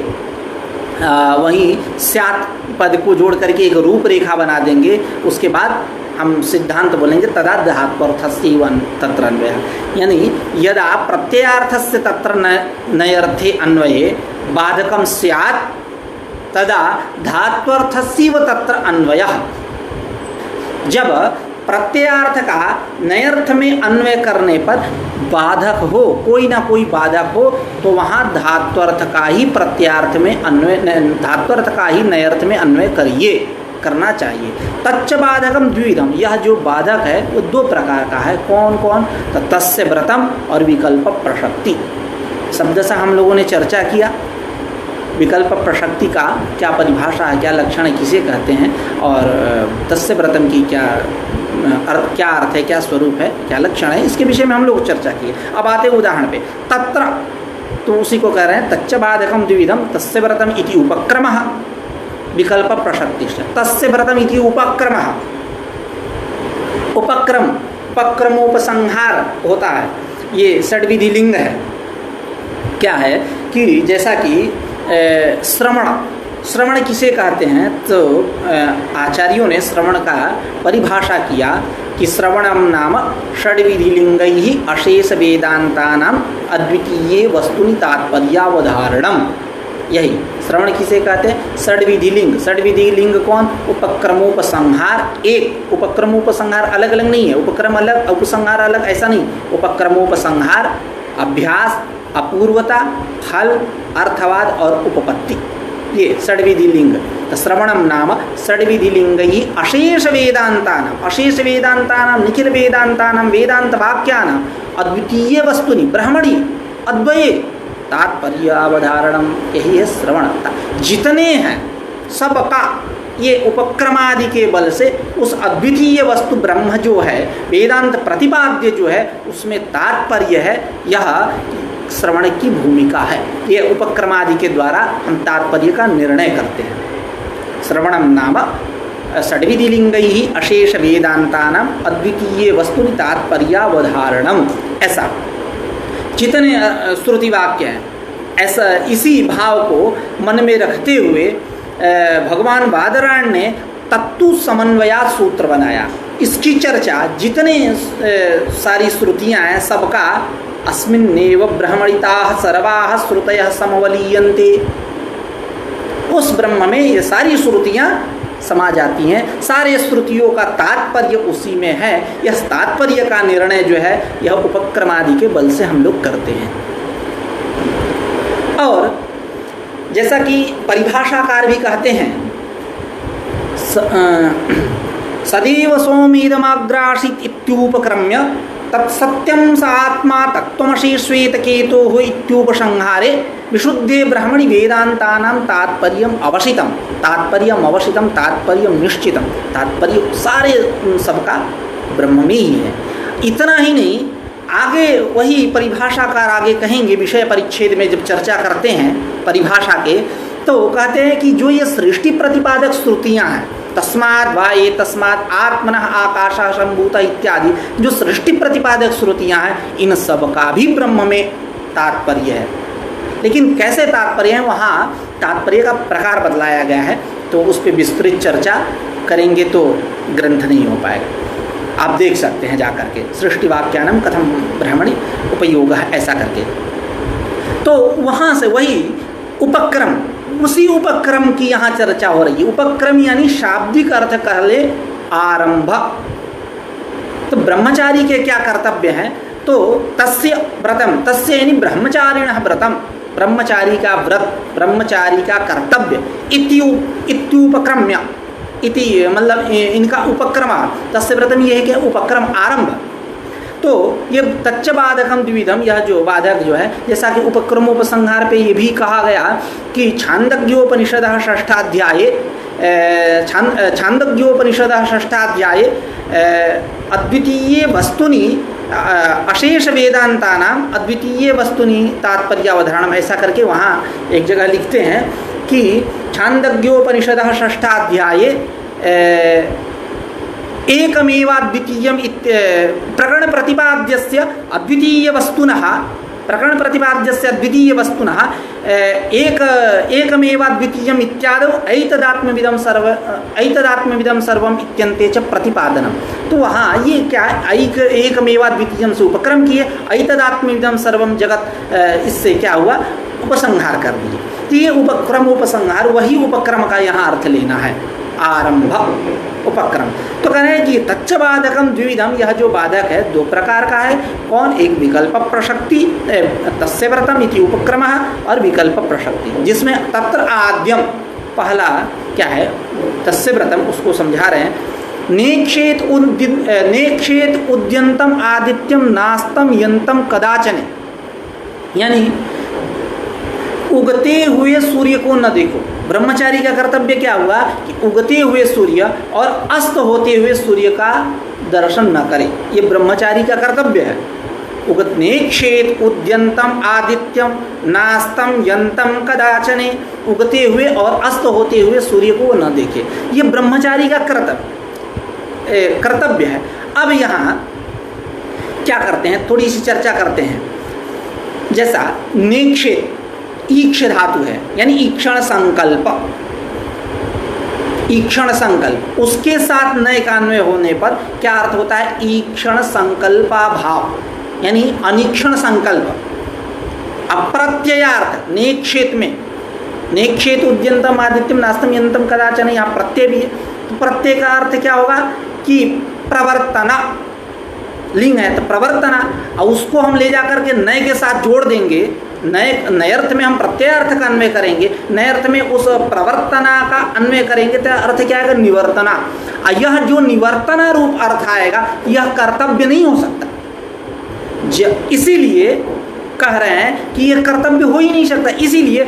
Speaker 1: वहीं स्यात् पद को जोड़ करके एक रूपरेखा बना देंगे। उसके बाद हम सिद्धांत बोलेंगे तदा धात्वर्थस्यैव तत्रन्वयः, यानी यदा प्रत्ययार्थस्य तत्र नयर्थे अन्वये बाधकम स्यात् तदा धात्वर्थस्यैव तत्र अन्वयः। जब प्रत्ययार्थ का नयर्थ में अन्वय करने पर बाधक हो, कोई ना कोई बाधक हो, तो वहाँ धात्वर्थ का ही प्रत्ययार्थ में अन्वय, धात्वर्थ का ही नयर्थ में अन्वय करना चाहिए। तच्च बाधकम द्विविधम, यह जो बाधक है वो दो प्रकार का है। कौन कौन? तो तस्य व्रतम और विकल्प प्रशक्ति। शब्द से हम लोगों ने चर्चा किया, विकल्प प्रशक्ति का क्या परिभाषा है, क्या लक्षण है, किसे कहते हैं, और तस्य व्रतम की क्या अर्थ है, क्या स्वरूप है, क्या लक्षण है, इसके विषय में हम लोग चर्चा किए। अब आते उदाहरण पे, तत्र, तो उसी को कह रहे हैं तच्च बाधकम द्विविधम तस्य व्रतम इति उपक्रमः विकल्प प्रशक्ति। तस्य व्रतम इति उपक्रमः, उपक्रम उपक्रमोपसंहार होता है, ये षड्विधि लिंग है। क्या है कि जैसा कि श्रवण किसे कहते हैं, तो आचार्यों ने श्रवण का परिभाषा किया कि श्रवणम नाम षड्विधिलिंगैहि अशेष वेदांतानां अद्वितीये वस्तुनि तात्पर्यावधारणम। यही श्रवण किसे कहते हैं, षड्विधिलिंग। षड्विधिलिंग कौन, उपक्रमोपसंहार। एक उपक्रमोपसंहार अलग अलग नहीं है, उपक्रम अलग उपसंहार अलग, ऐसा नहीं। उपक्रमोपसंहार अभ्यास, अपूर्वता, फल, अर्थवाद और उपपत्ति, ये षड्विधि लिंग। तो श्रवणम नाम षड्विधि लिंग ही अशेष वेदांतानाम, अशेष वेदांतानाम, निखिल वेदांतानाम, वेदांत वाक्यानाम अद्वितीय वस्तुनि ब्रह्मणि अद्वये तात्पर्यावधारणम। यही है श्रवण। जितने हैं सबका ये उपक्रमादि के बल से उस अद्वितीय वस्तु ब्रह्म जो है, वेदांत प्रतिपाद्य जो है, उसमें तात्पर्य है। यह श्रवण की भूमिका है। ये उपक्रमादि के द्वारा हम तात्पर्य का निर्णय करते हैं। श्रवणम नाम षड्विधिलिंगैहि अशेष वेदांतानां अद्वितीय वस्तुनि तात्पर्यावधारणम। ऐसा जितने श्रुति वाक्य हैं, ऐसा इसी भाव को मन में रखते हुए भगवान बादरायण ने तत्तु समन्वया सूत्र बनाया। इसकी चर्चा जितने सारी श्रुतियाँ हैं सबका अस्मिन्नेव ब्रह्मणिताः सर्वाः श्रुतयः समवलीयन्ते, उस ब्रह्म में ये सारी श्रुतियाँ समा जाती हैं। सारे श्रुतियों का तात्पर्य उसी में है। यह तात्पर्य का निर्णय जो है यह उपक्रमादि के बल से हम लोग करते हैं। और जैसा कि परिभाषाकार भी कहते हैं, सदैव सोमीदमाग्रासीत् इत्युपक्रम्य तत्सत्यं स आत्मा तत्त्वमसि श्वेतकेतोः इत्युपसंहारे विशुद्धे ब्रह्मणि वेदांतानां तात्पर्यम अवसितम, तात्पर्यम अवसितम, तात्पर्यम निश्चितम। तात्पर्य सारे सबका ब्रह्म में ही है। इतना ही नहीं, आगे वही परिभाषाकार आगे कहेंगे, विषय परिच्छेद में जब चर्चा करते हैं परिभाषा के, तो कहते हैं कि जो ये सृष्टि प्रतिपादक श्रुतियाँ हैं, तस्मात् वा ये तस्मात् आत्मनः आकाशः सम्भूतः इत्यादि जो सृष्टि प्रतिपादक श्रुतियाँ हैं, इन सब का भी ब्रह्म में तात्पर्य है। लेकिन कैसे तात्पर्य है, वहाँ तात्पर्य का प्रकार बदलाया गया है। तो उस पर विस्तृत चर्चा करेंगे तो ग्रंथ नहीं हो पाएगा। आप देख सकते हैं जाकर के, सृष्टि वाक्यानम कथम ब्रह्मणि उपयोग है, ऐसा करके। तो वहाँ से वही उपक्रम, उसी उपक्रम की यहाँ चर्चा हो रही है। उपक्रम यानी शाब्दिक अर्थ कह ले आरंभ। तो ब्रह्मचारी के क्या कर्तव्य हैं, तो तस्य व्रतम, तस्य यानी ब्रह्मचारिणः व्रतम, ब्रह्मचारी का व्रत, ब्रह्मचारी का कर्तव्य। इत्युपक्रम्य, इति मतलब इनका उपक्रमा, तस्य व्रतम ये है कि उपक्रम आरंभ। तो ये तच्च बाधकम द्विविधम, यह जो बाधक जो है, जैसा कि उपक्रमोपसंहार पे ये भी कहा गया कि छांदोग्योपनिषदः षष्ठाध्याये, छांदोग्योपनिषदः षष्ठाध्याये अद्वितीय वस्तुनि अशेष वेदांतानां अद्वितीय वस्तुनि तात्पर्यावधारणम, ऐसा करके वहाँ एक जगह लिखते हैं कि छांदोग्योपनिषदः षष्ठाध्याये एकमेवाद्वितीयम प्रकरण प्रतिपाद्यस्य अद्वितीय वस्तुनः, प्रकरण प्रतिपाद्यस्य अद्वितीय वस्तुनः एकमेवाद्वितीयम इत्यादौ ऐतदात्मविदं सर्वम इत्यन्ते च प्रतिपादनम। तो वहाँ ये क्या है, एकमेवाद्वितीयम से उपक्रम किए, ऐतदात्मविदं सर्वम जगत, इससे क्या हुआ, उपसंहार कर दिए। तो ये उपक्रम उपसंहार, वही उपक्रम का यहाँ अर्थ लेना है, आरंभ उपक्रम। तो कह रहे हैं कि तच्च बाधकम द्विविधम, यह जो बाधक है दो प्रकार का है। कौन, एक विकल्प प्रसक्ति, तस्य व्रतम इति उपक्रमः, और विकल्प प्रसक्ति, जिसमें तत्र आद्यम, पहला क्या है, तस्य व्रतम, उसको समझा रहे हैं। नेक्षेत उद्यंतम आदित्यम नास्तम यंतम कदाचन, यानी उगते हुए सूर्य को न देखो। ब्रह्मचारी का कर्तव्य क्या हुआ कि उगते हुए सूर्य और अस्त होते हुए सूर्य का दर्शन न करे, ये ब्रह्मचारी का कर्तव्य है। नेक्षेत उद्यंतम आदित्यम नास्तम यंतम कदाचने, उगते हुए और अस्त होते हुए सूर्य को न देखे, ये ब्रह्मचारी का कर्तव्य है। अब यहाँ क्या करते हैं, थोड़ी सी चर्चा करते हैं। जैसा नेक्षेत, ईक्ष धातु है, यानी ईक्षण संकल्प, ईक्षण संकल्प, उसके साथ नए का अन्वय होने पर क्या अर्थ होता है, ईक्षण संकल्पाभाव, यानी अनीक्षण संकल्प। अप्रत्ययार्थ नेक्षेत में, नेक्षेत उद्यंतम आदित्यम नास्तम यंतम कदाचन, यहाँ प्रत्यय भी है, तो प्रत्यय का अर्थ क्या होगा कि प्रवर्तना, लिंग है तो प्रवर्तना, और उसको हम ले जा करके नए के साथ जोड़ देंगे, नए अर्थ में हम प्रत्ययार्थ का अन्वय करेंगे, नए अर्थ में उस प्रवर्तना का अन्वय करेंगे तो अर्थ क्या आएगा, निवर्तना। यह जो निवर्तना रूप अर्थ आएगा यह कर्तव्य नहीं हो सकता, इसीलिए कह रहे हैं कि यह कर्तव्य हो ही नहीं सकता। इसीलिए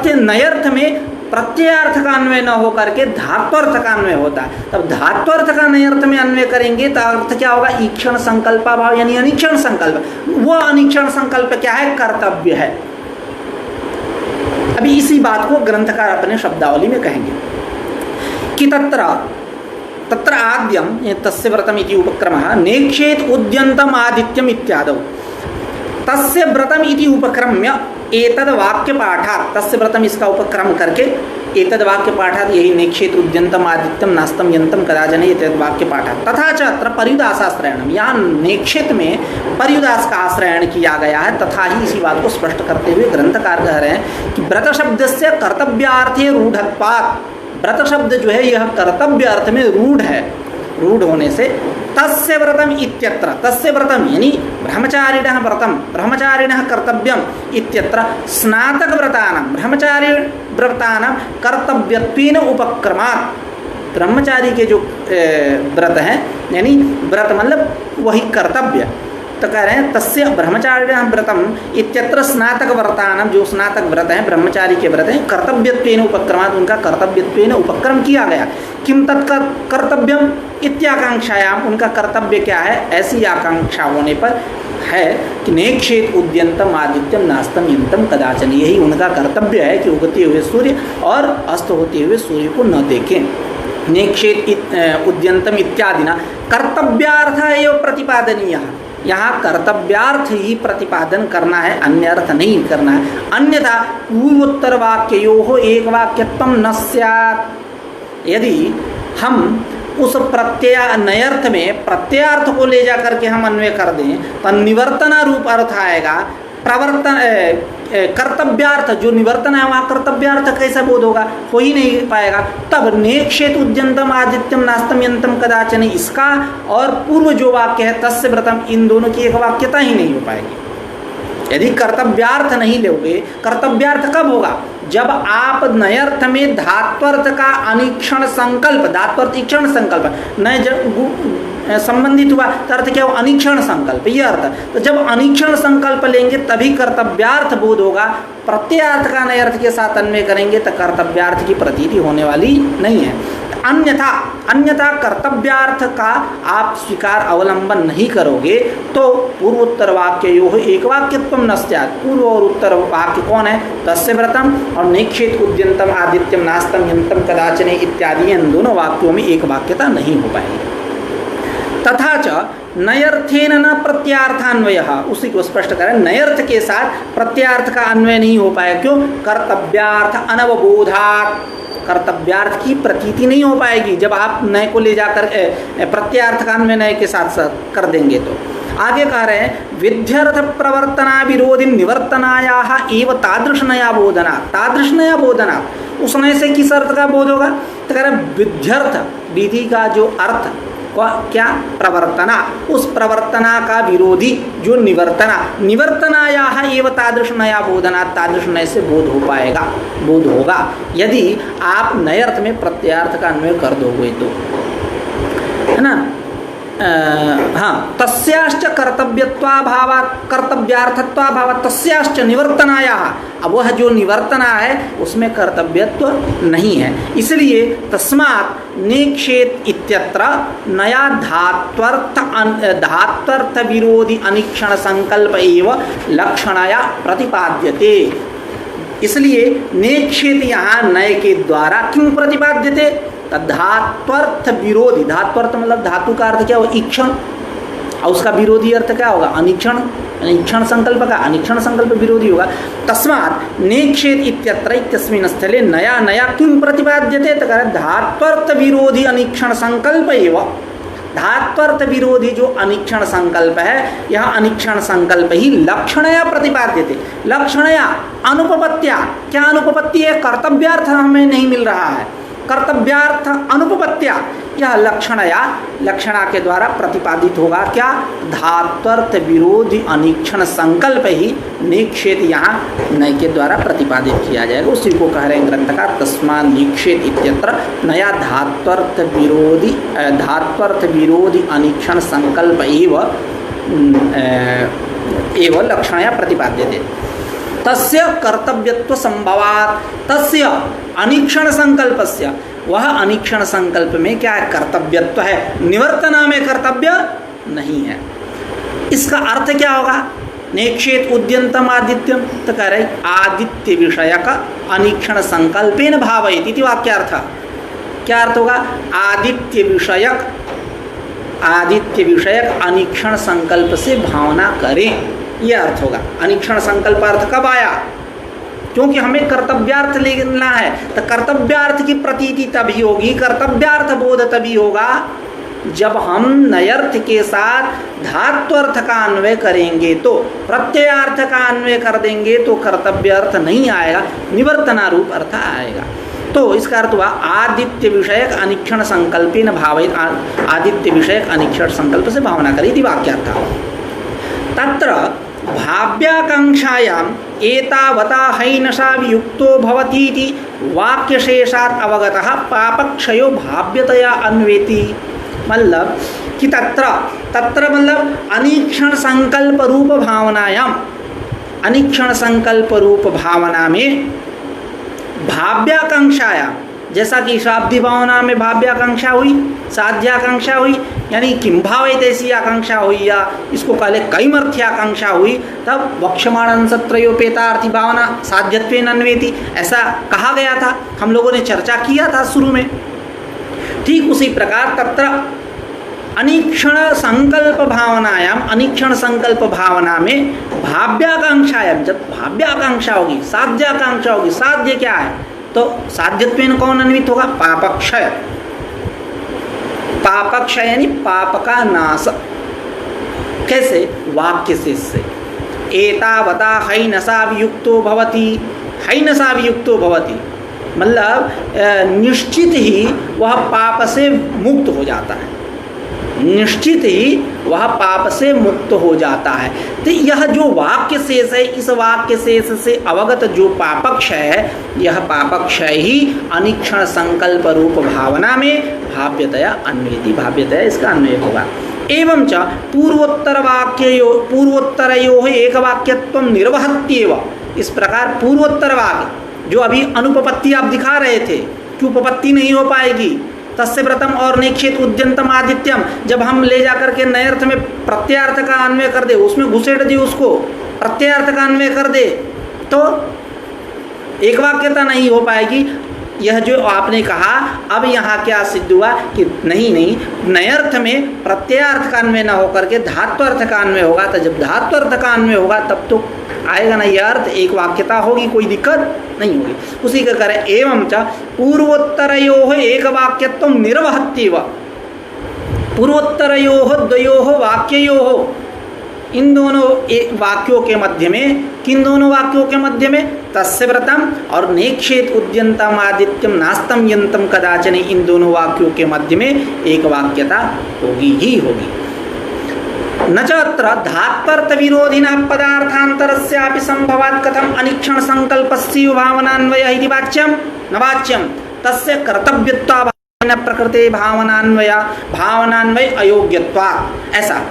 Speaker 1: नयर्थ में प्रत्ययार्थ का अन्वय न होकर के धात्वर्थ का अन्वय होता है। तब धात्वर्थ का नयर्थ में अन्वय करेंगे तो अर्थ क्या होगा, ईक्षण संकल्पाभाव, यानी अनीक्षण संकल्प। वह अनीक्षण संकल्प क्या है, कर्तव्य है। अभी इसी बात को ग्रंथकार अपने शब्दावली में कहेंगे कि तत्र आद्यम तस्य व्रतम इति उपक्रमः नेक्षेत उद्यन्तम आदित्यम इत्यादौ तस्य व्रतम इति उपक्रम्य एतद वाक्य पाठात्, तस्य व्रतम इसका उपक्रम करके एतद वाक्य पाठात्, यही नेक्षेत उद्यन्तम आदित्यम नास्तम यंतम कदाचन एतद वाक्य पाठात्। तथा च अत्र पर्युदासाश्रयणम, यहाँ नेक्षेत में पर्युदास का आश्रयण किया गया है। तथा ही इसी बात को स्पष्ट करते हुए ग्रंथकार कह रहे हैं कि व्रत शब्द से कर्तव्यार्थे रूढ़त्वात्, व्रत शब्द जो है यह कर्तव्य अर्थ में रूढ़ है, रूढ़ होने से तस्य व्रतम इत्यत्र, तस्य व्रतम यानी ब्रह्मचारिणः व्रतम, ब्रह्मचारिणः कर्तव्यम इत्यत्र स्नातक व्रतानां, ब्रह्मचारी व्रतानां कर्तव्यत्वेन उपक्रमात्, ब्रह्मचारी के जो व्रत हैं, यानी व्रत मतलब वही कर्तव्य, तो कह रहे हैं तस्य ब्रह्मचारिणः व्रतम इत्यत्र स्नातक व्रतानां, जो स्नातक व्रत हैं ब्रह्मचारी के व्रत हैं, कर्तव्यत्वेन उपक्रमात्, उनका कर्तव्यत्वेन उपक्रम किया गया। किम तत्कर्तव्यम इत्याकांक्षायाम, उनका कर्तव्य क्या है, ऐसी आकांक्षा होने पर है कि नेक्षेत उद्यंतम आदित्यम नास्तम यंतम कदाचन, यही उनका कर्तव्य है कि उगते हुए सूर्य और अस्त होते हुए सूर्य को न देखें। नेक्षेत उद्यंतम इत्यादि ना कर्तव्यार्थ एवं प्रतिपादनीय, यहाँ कर्तव्यार्थ ही प्रतिपादन करना है, अन्य अर्थ नहीं करना है। अन्यथा पूर्वोत्तर वाक्ययोः एक वाक्यत्वं न स्यात्, यदि हम उस प्रत्यय नयर्थ में प्रत्ययार्थ को ले जा करके हम अन्वय कर दें तो निवर्तना रूप अर्थ आएगा। प्रवर्तन कर्तव्यार्थ जो निवर्तन है वहाँ कर्तव्यार्थ कैसा बोध होगा, हो ही नहीं पाएगा। तब नेक्षेत उद्यंतम आदित्यम नास्तम यंतम कदाचन, इसका और पूर्व जो वाक्य है तस्य व्रतम, इन दोनों की एक वाक्यता ही नहीं हो पाएगी यदि कर्तव्यार्थ नहीं लोगे। कर्तव्यार्थ कब होगा, जब आप नयर्थ में धात्वर्थ का अनीक्षण संकल्प, धात्वर्थ ईक्षण संकल्प नए जब संबंधित हुआ तो अर्थ क्या हो, अनीक्षण संकल्प, ये अर्थ। तो जब अनीक्षण संकल्प लेंगे तभी कर्तव्यार्थ बोध होगा। प्रत्ययार्थ का नए अर्थ के साथ अन्वय करेंगे तो कर्तव्यार्थ की प्रतीति होने वाली नहीं है। अन्यथा कर्तव्यार्थ का आप स्वीकार अवलंबन नहीं करोगे तो पूर्वोत्तर वाक्ययोः एक वाक्यत्वं न स्यात्, पूर्व और उत्तर वाक्य कौन है, तस्य व्रतम और नेक्षेत उद्यंतम आदित्यम नास्तम यंतम कदाचने इत्यादि, इन दोनों वाक्यों में एक वाक्यता नहीं हो पाएगी। तथा च नयर्थेन न प्रत्यार्थान्वय, उसी को स्पष्ट करें, नयर्थ के साथ प्रत्यार्थ का अन्वय नहीं हो पाएगा। क्यों, कर्तव्यार्थ अनवबोधात्, कर्तव्यार्थ की प्रतीति नहीं हो पाएगी जब आप नए को ले जाकर प्रत्यार्थ का अन्वय नए के साथ कर देंगे। तो आगे कह रहे हैं विध्यर्थ प्रवर्तना विरोधी निवर्तनायाः एव तादृशनया बोधना, तादृशनया बोधना, उस नए से किस अर्थ का बोध होगा, तो कह रहे विध्यर्थ विधि का जो अर्थ क्या, प्रवर्तना, उस प्रवर्तना का विरोधी जो निवर्तना, निवर्तनायाः एव तादृश नया बोधना, तादृश नय से बोध हो पाएगा, बोध होगा यदि आप नए अर्थ में प्रत्यार्थ का अन्वय कर दोगे तो, है ना। हाँ, तस्याश्च कर्तव्यत्वाभावात् कर्तव्यार्थत्वाभावात् तस्याश्च निवर्तनायाः, अब वह जो निवर्तना है उसमें कर्तव्यत्व नहीं है, इसलिए तस्मात् नेक्षेत इत्यत्र नया धात्वर्थ विरोधी अनीक्षण संकल्प एव लक्षणया प्रतिपाद्यते। इसलिए नेक्षेत यहाँ नए के द्वारा क्यों प्रतिपाद्यते, धात्वर्थ विरोधी, धात्वर्थ मतलब धातु का अर्थ क्या हो, ईक्षण, और उसका विरोधी अर्थ क्या होगा? अनिक्षण। अनिक्षण संकल्प का अनिक्षण संकल्प विरोधी होगा। तस्मात् नेक्षेत इत्यत्र इत्यस्मिन् स्थले नया नया किं प्रतिपाद्यते? तो कह धात्वर्थ विरोधी अनिक्षण संकल्प एवं धात्वर्थ विरोधी जो अनिक्षण संकल्प है, यह अनिक्षण संकल्प ही लक्षणया प्रतिपाद्यते। लक्षणया अनुपपत्त्या, क्या अनुपपत्ति है? कर्तव्यार्थ हमें नहीं मिल रहा है, कर्तव्यार्थ अनुपपत्त्या, यह लक्षणया लक्षणा के द्वारा प्रतिपादित होगा। क्या? धात्वर्थ विरोधी अनिक्षण संकल्प ही निक्षेप यहाँ नय के द्वारा प्रतिपादित किया जाएगा। उसी को कह रहे हैं ग्रंथकार तस्मात् निक्षेप इत्यत्र नया धात्वर्थ विरोधी अनिक्षण संकल्प एव लक्षणया प्रतिपाद्यते। तस्य कर्तव्यत्व संभवात्, तस्य अनिक्षण संकल्पस्य, वह अनिक्षण संकल्प में क्या है? कर्तव्यत्व है, निवर्तना में कर्तव्य नहीं है। इसका अर्थ क्या होगा? नेक्षेत उद्यंतम आदित्यम, तो कह रहे आदित्य विषयक अनिक्षण संकल्पेन भावयति इति वाक्यार्थ। क्या अर्थ होगा? आदित्य विषयक अनिक्षण संकल्प से भावना करें, यह अर्थ होगा। अनिक्षण संकल्प अर्थ कब आया? क्योंकि हमें कर्तव्यार्थ लेना है, तो कर्तव्यार्थ की प्रतीति तभी होगी, कर्तव्यार्थ बोध तभी होगा जब हम नयर्थ के साथ धात्वर्थ का अन्वय करेंगे। तो प्रत्ययार्थ का अन्वय कर देंगे तो कर्तव्यार्थ नहीं आएगा, निवर्तनारूप अर्थ आएगा। तो इसका अर्थ हुआ आदित्य विषयक अनिक्षण संकल्पेन भावयति, आदित्य विषयक अनिक्षण संकल्प से भावना करी थी वाक्यार्थ। तत्र भाव्याकांक्षायाम एतावता हैनसा युक्तो भवतीति वाक्यशेषात् अवगतः पापक्षयो भाव्यतया अन्वेति। मतलब कि तत्र मतलब अनिक्षण संकल्प रूप भावनायाम, अनिक्षण संकल्प रूप भावना में भाव्याकांक्षायाम, जैसा कि शाब्दी भावना में भाव्याकांक्षा हुई, साध्याकांक्षा हुई, यानी किम भावयते ऐसी आकांक्षा हुई, या इसको कहले कैमर्थ्याकांक्षा हुई, तब वक्षमाणं सत्रयोपेतार्थी भावना साध्यत्वेन अन्वेति ऐसा कहा गया था, हम लोगों ने चर्चा किया था शुरू में। ठीक उसी प्रकार तत्र अनिक्षण संकल्प भावनायाम, अनिक्षण संकल्प भावना में भाव्याकांक्षायाम, जब भाव्याकांक्षा होगी, साध्याकांक्षा होगी, साध्य क्या है? तो साध्यत्वेन कौन अन्वित होगा? पापक्षय। पापक्षय यानी पाप का नाश। कैसे? वाक्य से एतावता हैनसा वियुक्तो भवति, हैनसा वियुक्तो भवति मतलब निश्चित ही वह पाप से मुक्त हो जाता है, निश्चित ही वह पाप से मुक्त हो जाता है। तो यह जो वाक्य शेष है, इस वाक्य शेष से अवगत जो पापक्षय है, यह पापक्षय ही अनिक्षण संकल्प रूप भावना में भाव्यतया अन्वेति, भाव्यतया इसका अन्वय होगा। एवं च पूर्वोत्तरयोः एकवाक्यत्वं निर्वहत्येव, इस प्रकार पूर्वोत्तर वाक्य जो अभी अनुपपत्ति आप दिखा रहे थे कि उपपत्ति नहीं हो पाएगी, तस्य व्रतम और नेक्षेत उद्यंतम आदित्यम, जब हम ले जाकर के नयर्थ में प्रत्यार्थ का अन्वय कर दे, उसमें घुसेड़ दे, उसको प्रत्यार्थ का अन्वय कर दे, तो एक वाक्यता नहीं हो पाएगी। यह जो आपने कहा, अब यहाँ क्या सिद्ध हुआ कि नहीं, नयर्थ में प्रत्यार्थ का अन्वय न होकर के धात्वर्थ का अन्वय होगा। तो जब धात्वर्थ का अन्वय होगा तब तो आएगा ना यह अर्थ, एक वाक्यता होगी, कोई दिक्कत नहीं होगी। उसी का करें एवं च पूर्वोत्तरयोः एक वाक्यत्व निर्वहत्येव, पूर्वोत्तरयोः द्वयोः वाक्ययोः, इन दोनों वाक्यों के मध्य में, किन दोनों वाक्यों के मध्य में? तस्य व्रतम और नेक्षेत उद्यंतम आदित्यम नास्तम यंतम कदाचन, इन दोनों वाक्यों के मध्य में एक वाक्यता होगी ही होगी। न च अत्र धात्वर्थ विरोधिनः पदार्थान्तरस्यापि संभवात् कथम अनिक्षण संकल्पस्य भावनान्वयः इति वाच्यं न वाच्यं तस्य कर्तव्यत्वाभावेन प्रकृते भावनान्वय अयोग्यत्वात्। ऐसा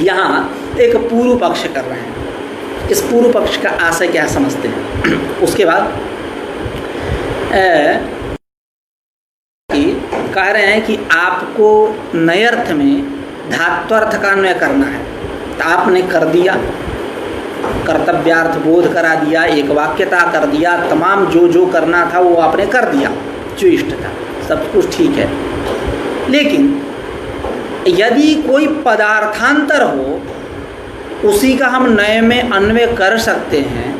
Speaker 1: यहाँ एक पूर्व पक्ष कर रहे हैं। इस पूर्व पक्ष का आशय क्या समझते हैं? उसके बाद कह रहे हैं कि आपको नयर्थ में धात्वर्थ का अन्वय करना है, तो आपने कर दिया, कर्तव्यार्थ बोध करा दिया, एक वाक्यता कर दिया, तमाम जो करना था वो आपने कर दिया, जो इष्ट था, सब कुछ ठीक है। लेकिन यदि कोई पदार्थांतर हो उसी का हम नए में अन्वय कर सकते हैं,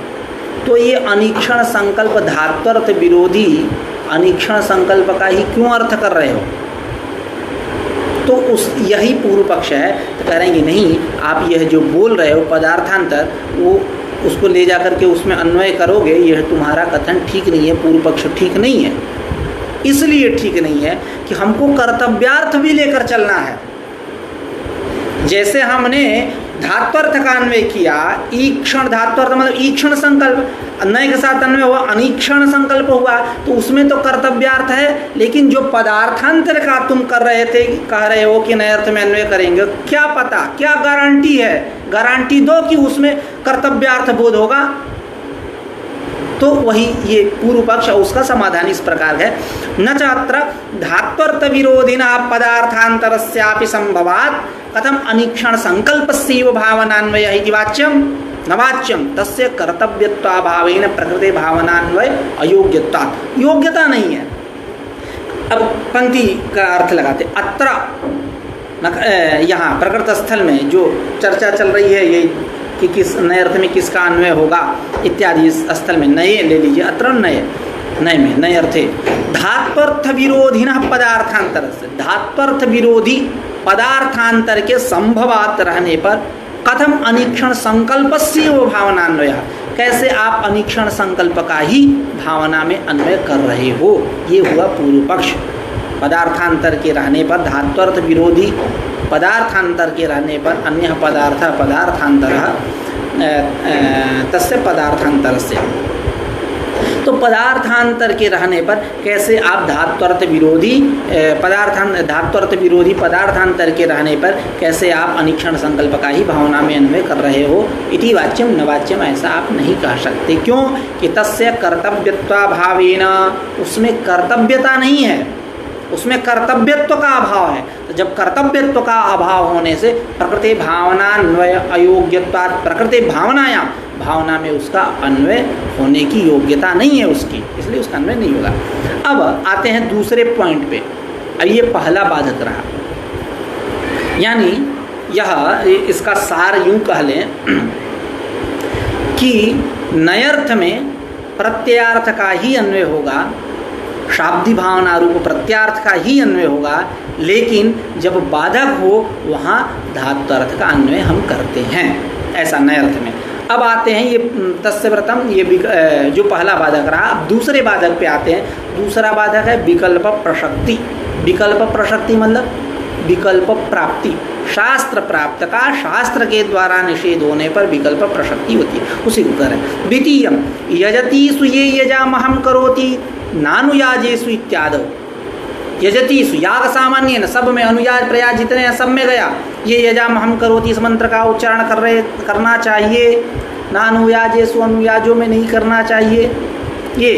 Speaker 1: तो ये अनीक्षण संकल्प धात्वर्थ विरोधी अनीक्षण संकल्प का ही क्यों अर्थ कर रहे हो? तो उस यही पूर्व पक्ष है। तो कह रहे हैं कि नहीं, आप यह जो बोल रहे हो पदार्थांतर, वो उसको ले जा करके उसमें अन्वय करोगे, यह तुम्हारा कथन ठीक नहीं है, पूर्व पक्ष ठीक नहीं है। इसलिए ठीक नहीं है कि हमको कर्तव्यार्थ भी लेकर चलना है। जैसे हमने धात्वर्थ का अन्वय किया, ईक्षण धात्वर्थ मतलब ईक्षण संकल्प, अन्वय के साथ अन्वय हुआ, अनीक्षण संकल्प हुआ, तो उसमें तो कर्तव्यार्थ है। लेकिन जो पदार्थांतर का तुम कर रहे थे, कह रहे हो कि नए अर्थ में अन्वय करेंगे, क्या पता, क्या गारंटी है? गारंटी दो कि उसमें कर्तव्यार्थ बोध होगा। तो वही ये पूर्व पक्ष, उसका समाधान इस प्रकार है, न चात्र धात्वर्थ विरोधिना पदार्थांतरस्यापि संभवात् कथम अनीक्षण संकल्पस्यैव भावनान्वय इति वाच्यम न वाच्यम तस्य कर्तव्यत्वाभावेन प्रकृते भावनान्वय अयोग्यत्वात्, योग्यता नहीं है। अब पंक्ति का अर्थ लगाते, अत्र यहाँ प्रकृत स्थल में जो चर्चा चल रही है ये कि किस नए अर्थ में किसका अन्वय होगा इत्यादि, इस स्थल में नए ले लीजिए, अत्र नए, नए में नए अर्थे धात्वर्थ विरोधिनः पदार्थांतर से, धात्वर्थ विरोधी पदार्थांतर के संभवात रहने पर कथम अनीक्षण संकल्पस्य भावनान्वय, कैसे आप अनीक्षण संकल्प का ही भावना में अन्वय कर रहे हो? ये हुआ पूर्व पक्ष। पदार्थांतर के रहने पर, धात्वर्थ विरोधी पदार्थांतर के रहने पर, अन्य पदार्थ पदार्थांतर तस्य पदार्थांतर से, तो पदार्थांतर के रहने पर कैसे आप धात्वर्थ विरोधी धात्वर्थ विरोधी पदार्थांतर के रहने पर कैसे आप अनीक्षण संकल्प का ही भावना में अन्वय कर रहे हो? इति वाच्यम न वाच्यम, ऐसा आप नहीं कह सकते। क्यों? कि तस्य कर्तव्यत्वाभावेन, उसमें कर्तव्यता नहीं है, उसमें कर्तव्यत्व का अभाव है। तो जब कर्तव्यत्व का अभाव होने से प्रकृति भावनान्वय अयोग्यत्वात्, प्रकृति भावनायां, भावना में उसका अन्वय होने की योग्यता नहीं है उसकी, इसलिए उसका अन्वय नहीं होगा। अब आते हैं दूसरे पॉइंट पे। अब ये पहला बाधक रहा, यानी यह इसका सार यूं कह लें कि नयर्थ में प्रत्ययार्थ का ही अन्वय होगा, शाब्दी भावना रूप प्रत्यार्थ का ही अन्वय होगा, लेकिन जब बाधक हो वहाँ धात्वर्थ का अन्वय हम करते हैं, ऐसा नए अर्थ में। अब आते हैं ये तस्य व्रतम, ये जो पहला बाधक रहा। अब दूसरे बाधक पे आते हैं। दूसरा बाधक है विकल्प प्रशक्ति। विकल्प प्रशक्ति मतलब विकल्प प्राप्ति, शास्त्र प्राप्त का शास्त्र के द्वारा निषेध होने पर विकल्प प्रशक्ति होती है, उसी को कह रहे हैं। द्वितीयम यजतीसु ये यजामहं करोति नानुयाजेषु इत्यादौ। यजतीसु याग सामान्य न, सब में अनुयाज प्रयाज जितने हैं सब में गया। ये यजामहं करोति, इस मंत्र का उच्चारण करना चाहिए, नानुयाजेषु अनुयाजों में नहीं करना चाहिए। ये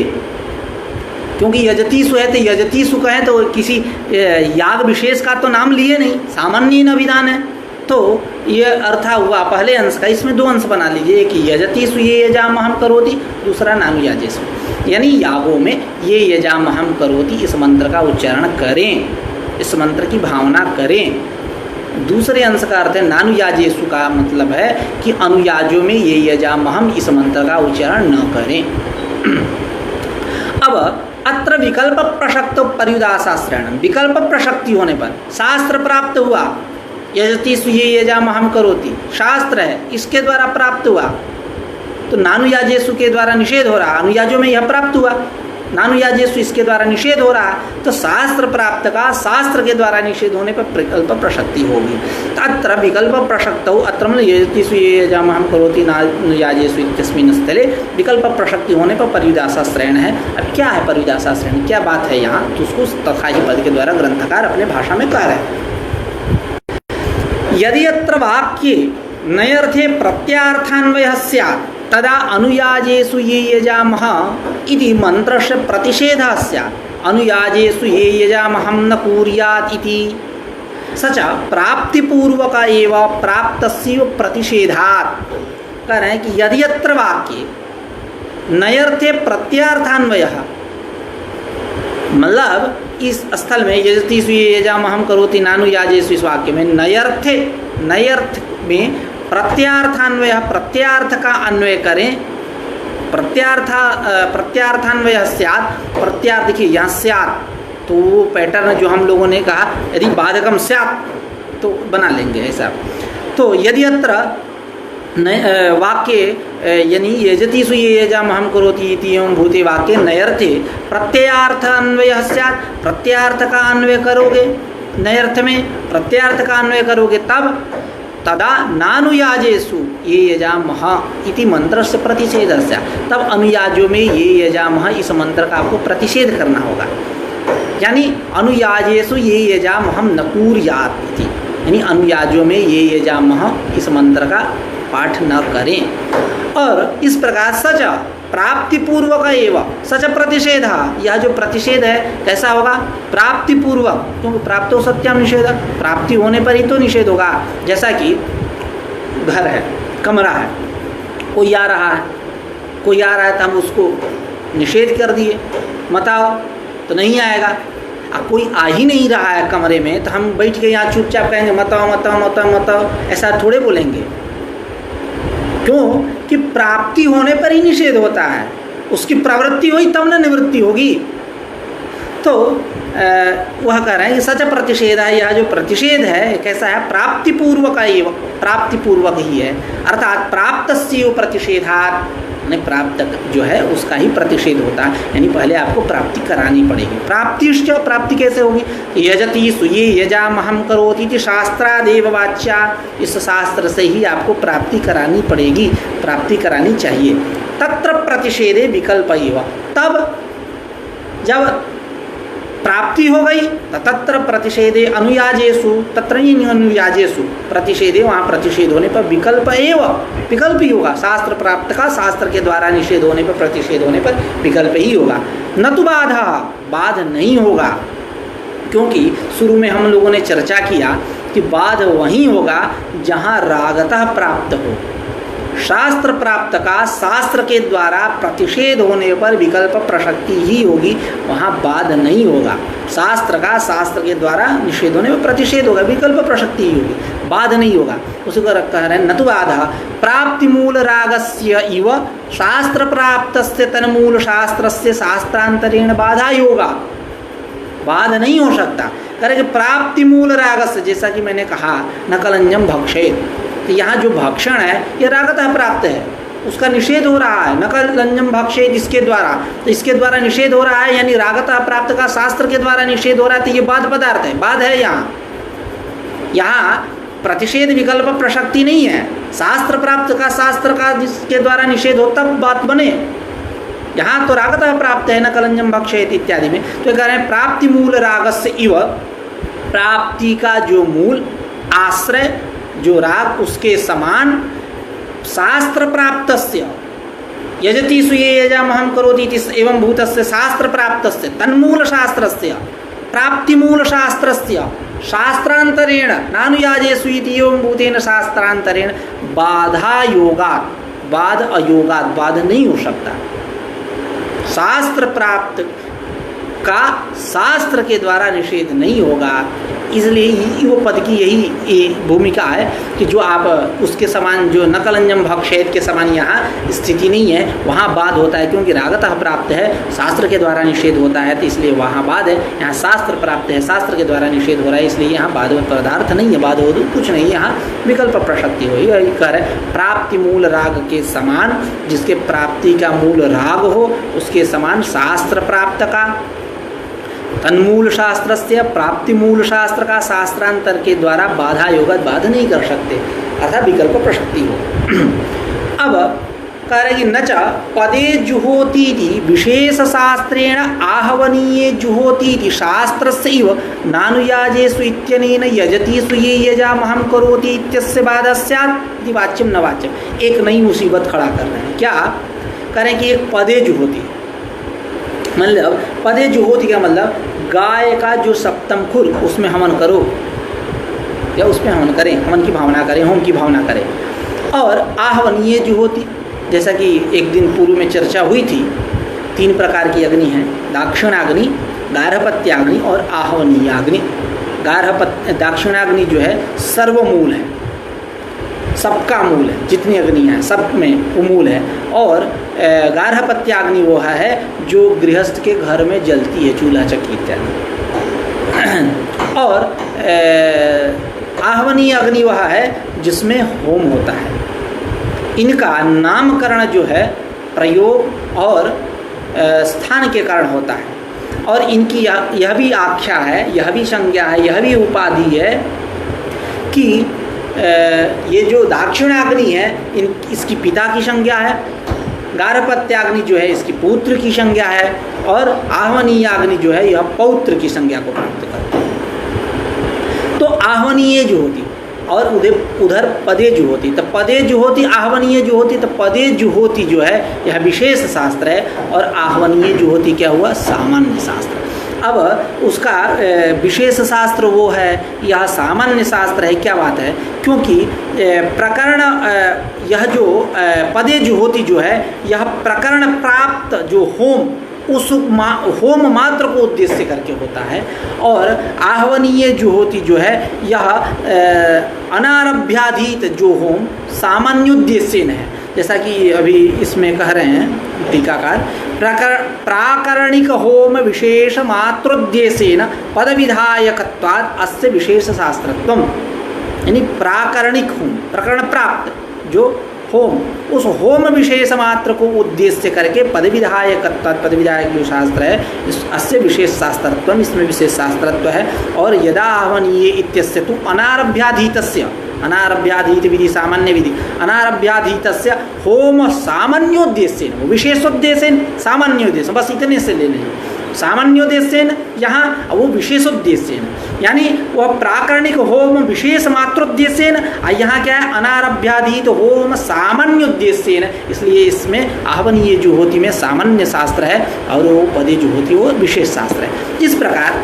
Speaker 1: क्योंकि यजतीसु है तो यजतीसु कहें तो किसी याग विशेष का तो नाम लिए नहीं, सामान्य न विधान है, तो ये अर्थ हुआ पहले अंश का। इसमें दो अंश बना लीजिए, एक यजतीसु ये यजामहं करोति, दूसरा नानुयाजेषु, यानी यागों में ये यजामहं करोति इस मंत्र का उच्चारण करें, इस मंत्र की भावना करें। दूसरे अंश का अर्थ है नानुयाजेषु का मतलब है कि अनुयाजों में ये यजामहं इस मंत्र का उच्चारण न करें। अब अत्र विकल्प प्रशक्त पर्युदासाश्रयण, विकल्प प्रशक्ति होने पर शास्त्र प्राप्त हुआ, यजतीसु ये यजामहं करोति शास्त्र है, इसके द्वारा प्राप्त हुआ, तो नानुयाजेषु के द्वारा निषेध हो रहा, अनुयाजों में यह प्राप्त हुआ, नानुयाजेषु इसके द्वारा निषेध हो रहा, तो शास्त्र प्राप्त का शास्त्र के द्वारा निषेध होने पर विकल्प प्रशक्ति होगी। अत्र विकल्प प्रशक्तौ, अत्र मतलब यजतीसु ये यजामहं करोति नानुयाजेषु इत्यस्मिन् स्थले विकल्प प्रशक्ति होने पर पर्युदासाश्रयण है। अब क्या है पर्युदासाश्रयण, क्या बात है यहाँ, तो उसको तथा ही पद के द्वारा ग्रंथकार अपने भाषा में कह रहे हैं। यदि अत्र वाक्ये नयर्थे प्रत्यार्थान्वयः स्यात् तदा अनुयाजेषु ये यजामः इति मंत्रस्य प्रतिषेधः स्यात्, अनुयाजेषु ये यजामहं न कुर्यात् इति सच प्राप्तिपूर्वक एव प्राप्तस्य प्रतिषेधात्। कह रहे हैं कि यदि अत्र वाक्ये नयर्थे प्रत्यार्थान्वयः, मतलब इस स्थल में यजति स्वी यजामहं करोति नानु याजेषु इस वाक्य में नयर्थ में प्रत्यार्थान्वय, प्रत्यार्थ का अन्वय करें, प्रत्यार्थान्वय स्यात्, प्रत्यार्थ देखिए यहाँ स्यात्, तो वो पैटर्न जो हम लोगों ने कहा यदि बाधकम स्यात् तो बना लेंगे ऐसा। तो यदि अत्र वाक्य यानी यजति स्वी यजामहं करोति इति एवं भूते वाक्य नयर्थे प्रत्ययार्थ अन्वय स्यात्, प्रत्यार्थ का अन्वय करोगे, नयर्थ में प्रत्यार्थ का अन्वय करोगे तब तदा नानुयाजेषु ये यजामह इति मंत्र से प्रतिषेध स्यात्, तब अनुयाजों में ये यजामह इस मंत्र का आपको प्रतिषेध करना होगा। यानी अनुयाजेषु ये यजामहं न कुर्यात् इति, यानी अनुयाजों में ये यजामह इस मंत्र का पाठ न करें। और इस प्रकार सच प्राप्ति पूर्वक एवं सच प्रतिषेध, यह जो प्रतिषेध है कैसा होगा? प्राप्ति पूर्वक, क्योंकि प्राप्तो सत्यम निषेध, प्राप्ति होने पर ही तो निषेध होगा। जैसा कि घर है, कमरा है, कोई आ रहा है तो हम उसको निषेध कर दिए, मत आओ, तो नहीं आएगा। अब कोई आ ही नहीं रहा है कमरे में तो हम बैठ के यहाँ चुपचाप कहेंगे मत आओ मत आओ मत आओ मत आओ, ऐसा थोड़े बोलेंगे। क्यों कि प्राप्ति होने पर ही निषेध होता है, उसकी प्रवृत्ति हुई तब न निवृत्ति होगी। तो वह कह रहे हैं कि सच प्रतिषेध है, यह जो प्रतिषेध है कैसा है? प्राप्ति पूर्वक ही, प्राप्ति पूर्वक ही है, अर्थात प्राप्तस्य प्रतिषेधात्, यानी प्राप्त जो है उसका ही प्रतिषेध होता है, यानी पहले आपको प्राप्ति करानी पड़ेगी। प्राप्तिश्च, प्राप्ति कैसे होगी? यजति सुये यजामहं करोति इति शास्त्रादेव वाच्या, इस शास्त्र से ही आपको प्राप्ति करानी पड़ेगी, प्राप्ति करानी चाहिए। तत्र प्रतिषेधे विकल्प एव, तब जब प्राप्ति हो गई तत्र प्रतिषेधे अनुयाजेषु, तत्र ही अनुयाजेषु प्रतिषेधे, वहाँ प्रतिषेध होने पर विकल्प ही होगा। शास्त्र प्राप्त का शास्त्र के द्वारा निषेध होने पर, प्रतिषेध होने पर विकल्प ही होगा, न तो बाध नहीं होगा। क्योंकि शुरू में हम लोगों ने चर्चा किया कि बाध वहीं होगा जहाँ रागतः प्राप्त हो। शास्त्र प्राप्त का शास्त्र के द्वारा प्रतिषेध होने पर विकल्प प्रसक्ति ही होगी, वहाँ बाध नहीं होगा। शास्त्र का शास्त्र के द्वारा निषेध होने पर प्रतिषेध होगा, विकल्प प्रसक्ति ही होगी, बाध नहीं होगा। उसी को कह रहे हैं न तो बाधा प्राप्ति मूल रागस्य इव शास्त्र प्राप्तस्य तन्मूल शास्त्रस्य शास्त्रांतरेण बाधा योगा, बाध नहीं हो सकता। करें प्राप्ति मूल रागस्य, जैसा कि मैंने कहा नकलंजम भक्षेत, तो यहाँ जो भक्षण है ये रागतः प्राप्त है, उसका निषेध हो रहा है। नकलंजम भक्षेत इसके द्वारा, तो इसके द्वारा निषेध हो रहा है, यानी रागतः प्राप्त का शास्त्र के द्वारा निषेध हो रहा है, तो ये बाध पदार्थ है, बाध है। यहाँ प्रतिषेध विकल्प प्रसक्ति नहीं है। शास्त्र प्राप्त का शास्त्र का जिसके द्वारा निषेध हो तब बात बने। यहाँ तो रागतः प्राप्त है, नकलंजम भक्षेत इत्यादि में। तो कह रहे हैं प्राप्ति मूल रागस्य इव, प्राप्ति का जो मूल आश्रय जो राग उसके समान शास्त्र प्राप्तस्य यजति स्वीय यजामहं करोति एवं भूतस्य शास्त्र प्राप्तस्य तन्मूल शास्त्रस्य प्राप्ति मूल शास्त्रस्य शास्त्रांतरेण नानुयाजेषु इति एवं भूतेन शास्त्रांतरेण बाधा योगात्, बाध अयोगात्, बाध नहीं हो सकता। शास्त्र प्राप्त का शास्त्र के द्वारा निषेध नहीं होगा। इसलिए वो पद की यही भूमिका है कि जो आप उसके समान, जो नकलंजम भक्षेत के समान यहाँ स्थिति नहीं है, वहाँ बाध होता है। क्योंकि रागतः प्राप्त है, शास्त्र के द्वारा निषेध होता है, तो इसलिए वहाँ बाध है। यहाँ शास्त्र प्राप्त है, शास्त्र के द्वारा निषेध हो रहा है, इसलिए यहाँ बाध पदार्थ नहीं है, बाध हो कुछ नहीं, यहाँ विकल्प प्रसक्ति हो। यही कह रहे प्राप्ति मूल राग के समान, जिसके प्राप्ति का मूल राग हो उसके समान शास्त्र प्राप्त का तन्मूल शास्त्र से प्राप्ति मूल शास्त्र का शास्त्रांतर के द्वारा बाधा योगा बाध नहीं कर सकते, अर्थात विकल्प प्रसक्ति हो। अब कह रहे कि न च पदे जुहोतीति विशेष शास्त्रेण आहवनीये जुहोतीति शास्त्रस्यैव नानुयाजेषु इत्यनेन यजति स्वीये यजामहं करोति इत्यस्य बाधः स्यात् इति वाच्यम न वाच्यम। एक नई मुसीबत खड़ा कर रहे हैं। क्या कह रहे हैं कि एक पदे जुहोती, मतलब पदे जुहोती का मतलब गाय का जो सप्तम खुर उसमें हवन करो, या उसमें हवन करें, हवन की भावना करें, होम की भावना करें। और आहवनीय जुहोती, जैसा कि एक दिन पूर्व में चर्चा हुई थी, 3 प्रकार की अग्नि है, दाक्षिणाग्नि, गार्हपत्याग्नि और आहवनीयाग्नि। दाक्षिणाग्नि जो है सर्वमूल है, सबका मूल है, जितनी अग्नियाँ हैं सब में वो मूल है। और गार्हपत्याग्नि वो है जो गृहस्थ के घर में जलती है, चूल्हा चक्की इत्यादि। और आहवनीय अग्नि वह है जिसमें होम होता है। इनका नामकरण जो है प्रयोग और स्थान के कारण होता है। और इनकी यह भी आख्या है, यह भी संज्ञा है, यह भी उपाधि है कि ये जो दाक्षिणाग्नि है इसकी पिता की संज्ञा है, गार्हपत्याग्नि जो है इसकी पुत्र की संज्ञा है, और आहवनीयाग्नि जो है यह पौत्र की संज्ञा को प्राप्त करती है। तो आहवनीय जो होती और उधर पदे जो होती, तो पदे जो होती आहवनीय जो होती, तो पदे जो होती जो है यह विशेष शास्त्र है, और आहवनीय जो होती क्या हुआ, सामान्य शास्त्र। अब उसका विशेष शास्त्र वो है, यह सामान्य शास्त्र है। क्या बात है, क्योंकि प्रकरण यह जो पदे जो होती जो है यह प्रकरण प्राप्त जो होम, उस होम मात्र को उद्देश्य करके होता है। और आहवनीय जो होती जो है यह अनारभ्याधीत जो होम सामान्योद्देश्यन है। जैसा कि अभी इसमें कह रहे हैं टीकाकार, प्राकरणिक होम विशेष मात्रोद्देश्येन पद विधायकत्वात् अस्य विशेष शास्त्रत्वम्। यानी प्राकरणिक होम, प्रकरण प्राप्त जो होम, उस होम विशेष मात्र को उद्देश्य करके पद विधायकत्वात्, पद विधायक जो शास्त्र है अस्य विशेष शास्त्रत्वम्, इसमें विशेष शास्त्रत्व है। और यदा आहवनीय इत्यस्य तु अनारभ्याधीतस्य, अनारभ्याधीत विधि सामान्य विधि, अनारभ्याधीतस्य होम सामान्योद्देश्येन, विशेषोद्देश्येन सामान्योद्देश्य, बस इतने से लेने हैं। सामान्योद्देश्येन यहाँ वो विशेषोद्देश्येन, यानी वह प्राकरणिक होम विशेष मात्रोद्देश्येन, यहाँ क्या है अनारभ्याधीत होम सामान्योद्देश्येन। इसलिए इसमें आहवनीय जो होती में सामान्य शास्त्र है और वो पदे जो होती वो विशेष शास्त्र है। इस प्रकार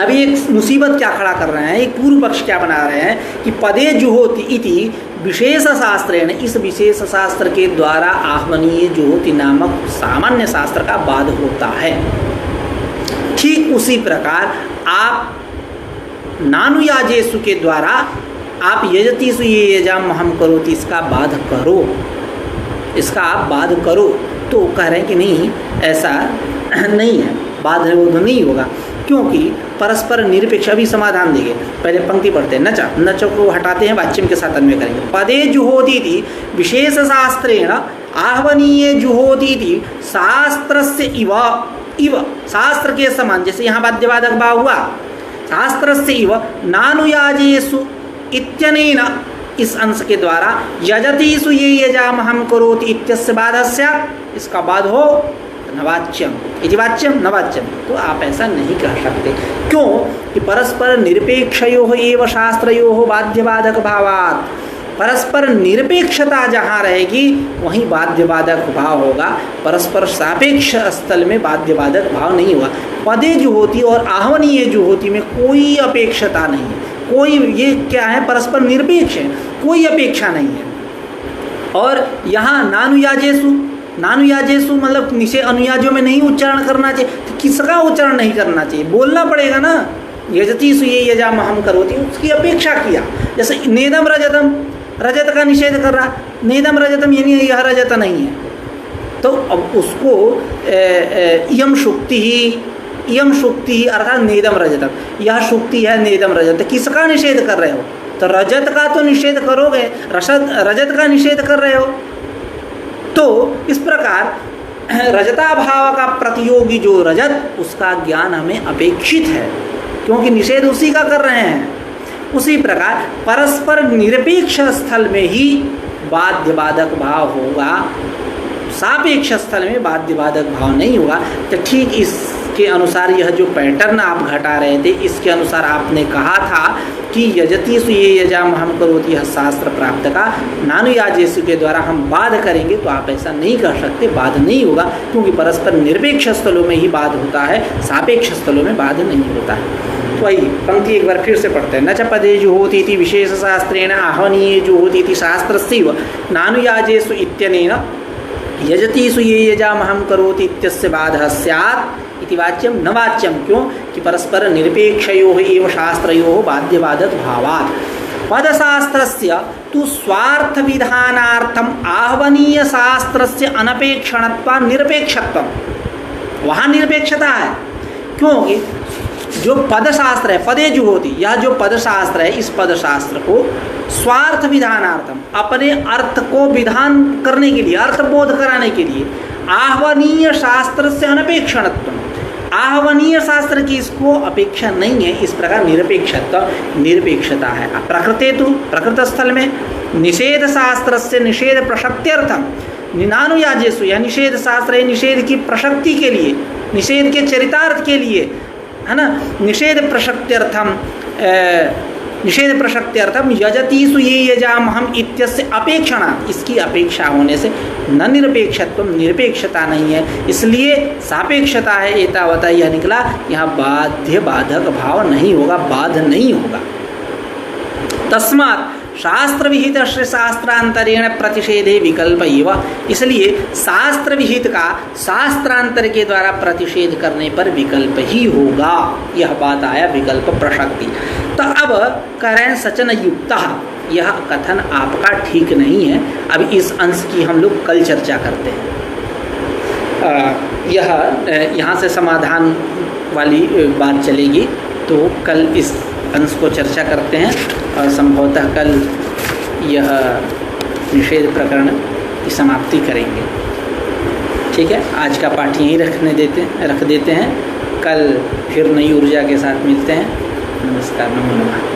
Speaker 1: अभी एक मुसीबत क्या खड़ा कर रहे हैं, एक पूर्व पक्ष क्या बना रहे हैं कि पदे जुहोति इति विशेष शास्त्रेण, इस विशेष शास्त्र के द्वारा आहवनीय जुहोति नामक सामान्य शास्त्र का बाध होता है। ठीक उसी प्रकार आप नानुयाजेसु के द्वारा आप यजतीसु ये यजाम हम करोति, इसका बाध करो, इसका आप बाध करो। तो कह रहे हैं कि नहीं, ऐसा नहीं है, बाध है वो तो नहीं होगा, क्योंकि परस्पर निरपेक्ष। अभी समाधान देंगे, पहले पंक्ति पढ़ते हैं। नचा, नच को हटाते हैं, वाच्यम के साथ अन्वय करेंगे। पदे जुहोति इति विशेष शास्त्रेण आहवनीय जुहोति इति शास्त्रस्य इव, इव शास्त्र के समान, जैसे यहाँ वाद्यवादक भाव हुआ, शास्त्रस्य इव नानुयाजेषु इत्यनेन, इस अंश के द्वारा यजतीसु ये यजामहं करोति इत्यस्य बाधस्य, इसका बाध हो नवाच्यम, यदि वाच्यम नवाच्यम, तो आप ऐसा नहीं कह सकते। क्यों कि परस्पर निरपेक्षयोः एव शास्त्रयोः बाध्यबाधक भावात्, परस्पर निरपेक्षता जहाँ रहेगी वहीं बाध्यबाधक भाव होगा, परस्पर सापेक्ष स्थल में बाध्यबाधक भाव नहीं होगा। पदे जो होती और आहवनीय जो होती में कोई अपेक्षता नहीं है, कोई ये क्या है, परस्पर निरपेक्ष है, कोई अपेक्षा नहीं है। और यहाँ नानुयाजेसु, नानुयाजेसु मतलब निषेध, अनुयाजों में नहीं उच्चारण करना चाहिए, तो किसका उच्चारण नहीं करना चाहिए, बोलना पड़ेगा ना। यजतीसु ये यजामहं करोति, उसकी अपेक्षा किया। जैसे नेदम रजतम, रजत का निषेध कर रहा, नेदम रजतम यानी यह रजत नहीं है, तो अब उसको इयम शुक्ति ही, इयम शुक्ति ही अर्थात नेदम रजतम, यह शुक्ति है नेदम रजत, किसका निषेध कर रहे हो, तो रजत का तो निषेध करोगे, रजत का निषेध कर रहे हो। तो इस प्रकार रजताभाव का प्रतियोगी जो रजत, उसका ज्ञान हमें अपेक्षित है, क्योंकि निषेध उसी का कर रहे हैं। उसी प्रकार परस्पर निरपेक्ष स्थल में ही बाध्यबाधक भाव होगा, सापेक्ष स्थल में बाध्यबाधक भाव नहीं होगा। तो ठीक इसके अनुसार यह जो पैटर्न आप घटा रहे थे, इसके अनुसार आपने कहा था कि यजतीसु ये यजामहं करोति, यह शास्त्र प्राप्त का नानुयाजेसु के द्वारा हम बाध करेंगे, तो आप ऐसा नहीं कर सकते, बाध नहीं होगा, क्योंकि परस्पर निरपेक्ष स्थलों में ही बाध होता है, सापेक्ष स्थलों में बाध नहीं होता है। तो वही पंक्ति एक बार फिर से पढ़ते हैं। न च पदे जुहोति इति विशेष शास्त्रेण आहवनीय जुहोति इति शास्त्रस्यैव नानुयाजेसु इत्यनेन यजतीसु ये यजामहं करोति इत्यस्य बाधः स्यात् इति वाच्यम न वाच्यम, क्यों कि परस्पर निरपेक्षयोः एव शास्त्रयोः बाध्यबाधक भावात्। पदशास्त्रस्य तु स्वार्थ विधानार्थम आह्वनीय शास्त्रस्य अनपेक्षणत्वात् निरपेक्षत्वम, वहाँ निरपेक्षता है। क्योंकि जो पदशास्त्र है, पदे जो होती, यह जो पदशास्त्र है, इस पदशास्त्र को स्वार्थ विधानार्थम, अपने अर्थ को विधान करने के लिए, अर्थ बोध कराने के लिए, आह्वनीय शास्त्र से अनपेक्षणत्व, आह्वनीय शास्त्र की इसको अपेक्षा नहीं है, इस प्रकार निरपेक्षता है। प्रकृते तो प्रकृत स्थल में निषेध शास्त्र से निषेध प्रशक्त्यर्थम निनानुयाजेषु, यह निषेध शास्त्र है निषेध की प्रशक्ति के लिए, निषेध के चरितार्थ के लिए, है ना। निषेध प्रशक्त्यर्थम यजतीसु ये यजामहम इत्यस्य अपेक्षणा, इसकी अपेक्षा होने से न निरपेक्षत्व, निरपेक्षता नहीं है, इसलिए सापेक्षता है। एतावता यह निकला, यहाँ बाध्य बाधक भाव नहीं होगा, बाध नहीं होगा। तस्मात् शास्त्र विहित शास्त्रांतरेण प्रतिषेधे विकल्प एव, इसलिए शास्त्र विहित का शास्त्रांतर के द्वारा प्रतिषेध करने पर विकल्प ही होगा। यह बात आया विकल्प प्रशक्ति। तो अब कह रहे हैं सचन युक्तः, यह कथन आपका ठीक नहीं है। अब इस अंश की हम लोग कल चर्चा करते हैं। यहाँ से समाधान वाली बात चलेगी, तो कल इस अंश को चर्चा करते हैं और संभवतः कल यह निषेध प्रकरण की समाप्ति करेंगे। ठीक है, आज का पाठ यहीं रख देते हैं। कल फिर नई ऊर्जा के साथ मिलते हैं। नमस्कार, नमो नमः।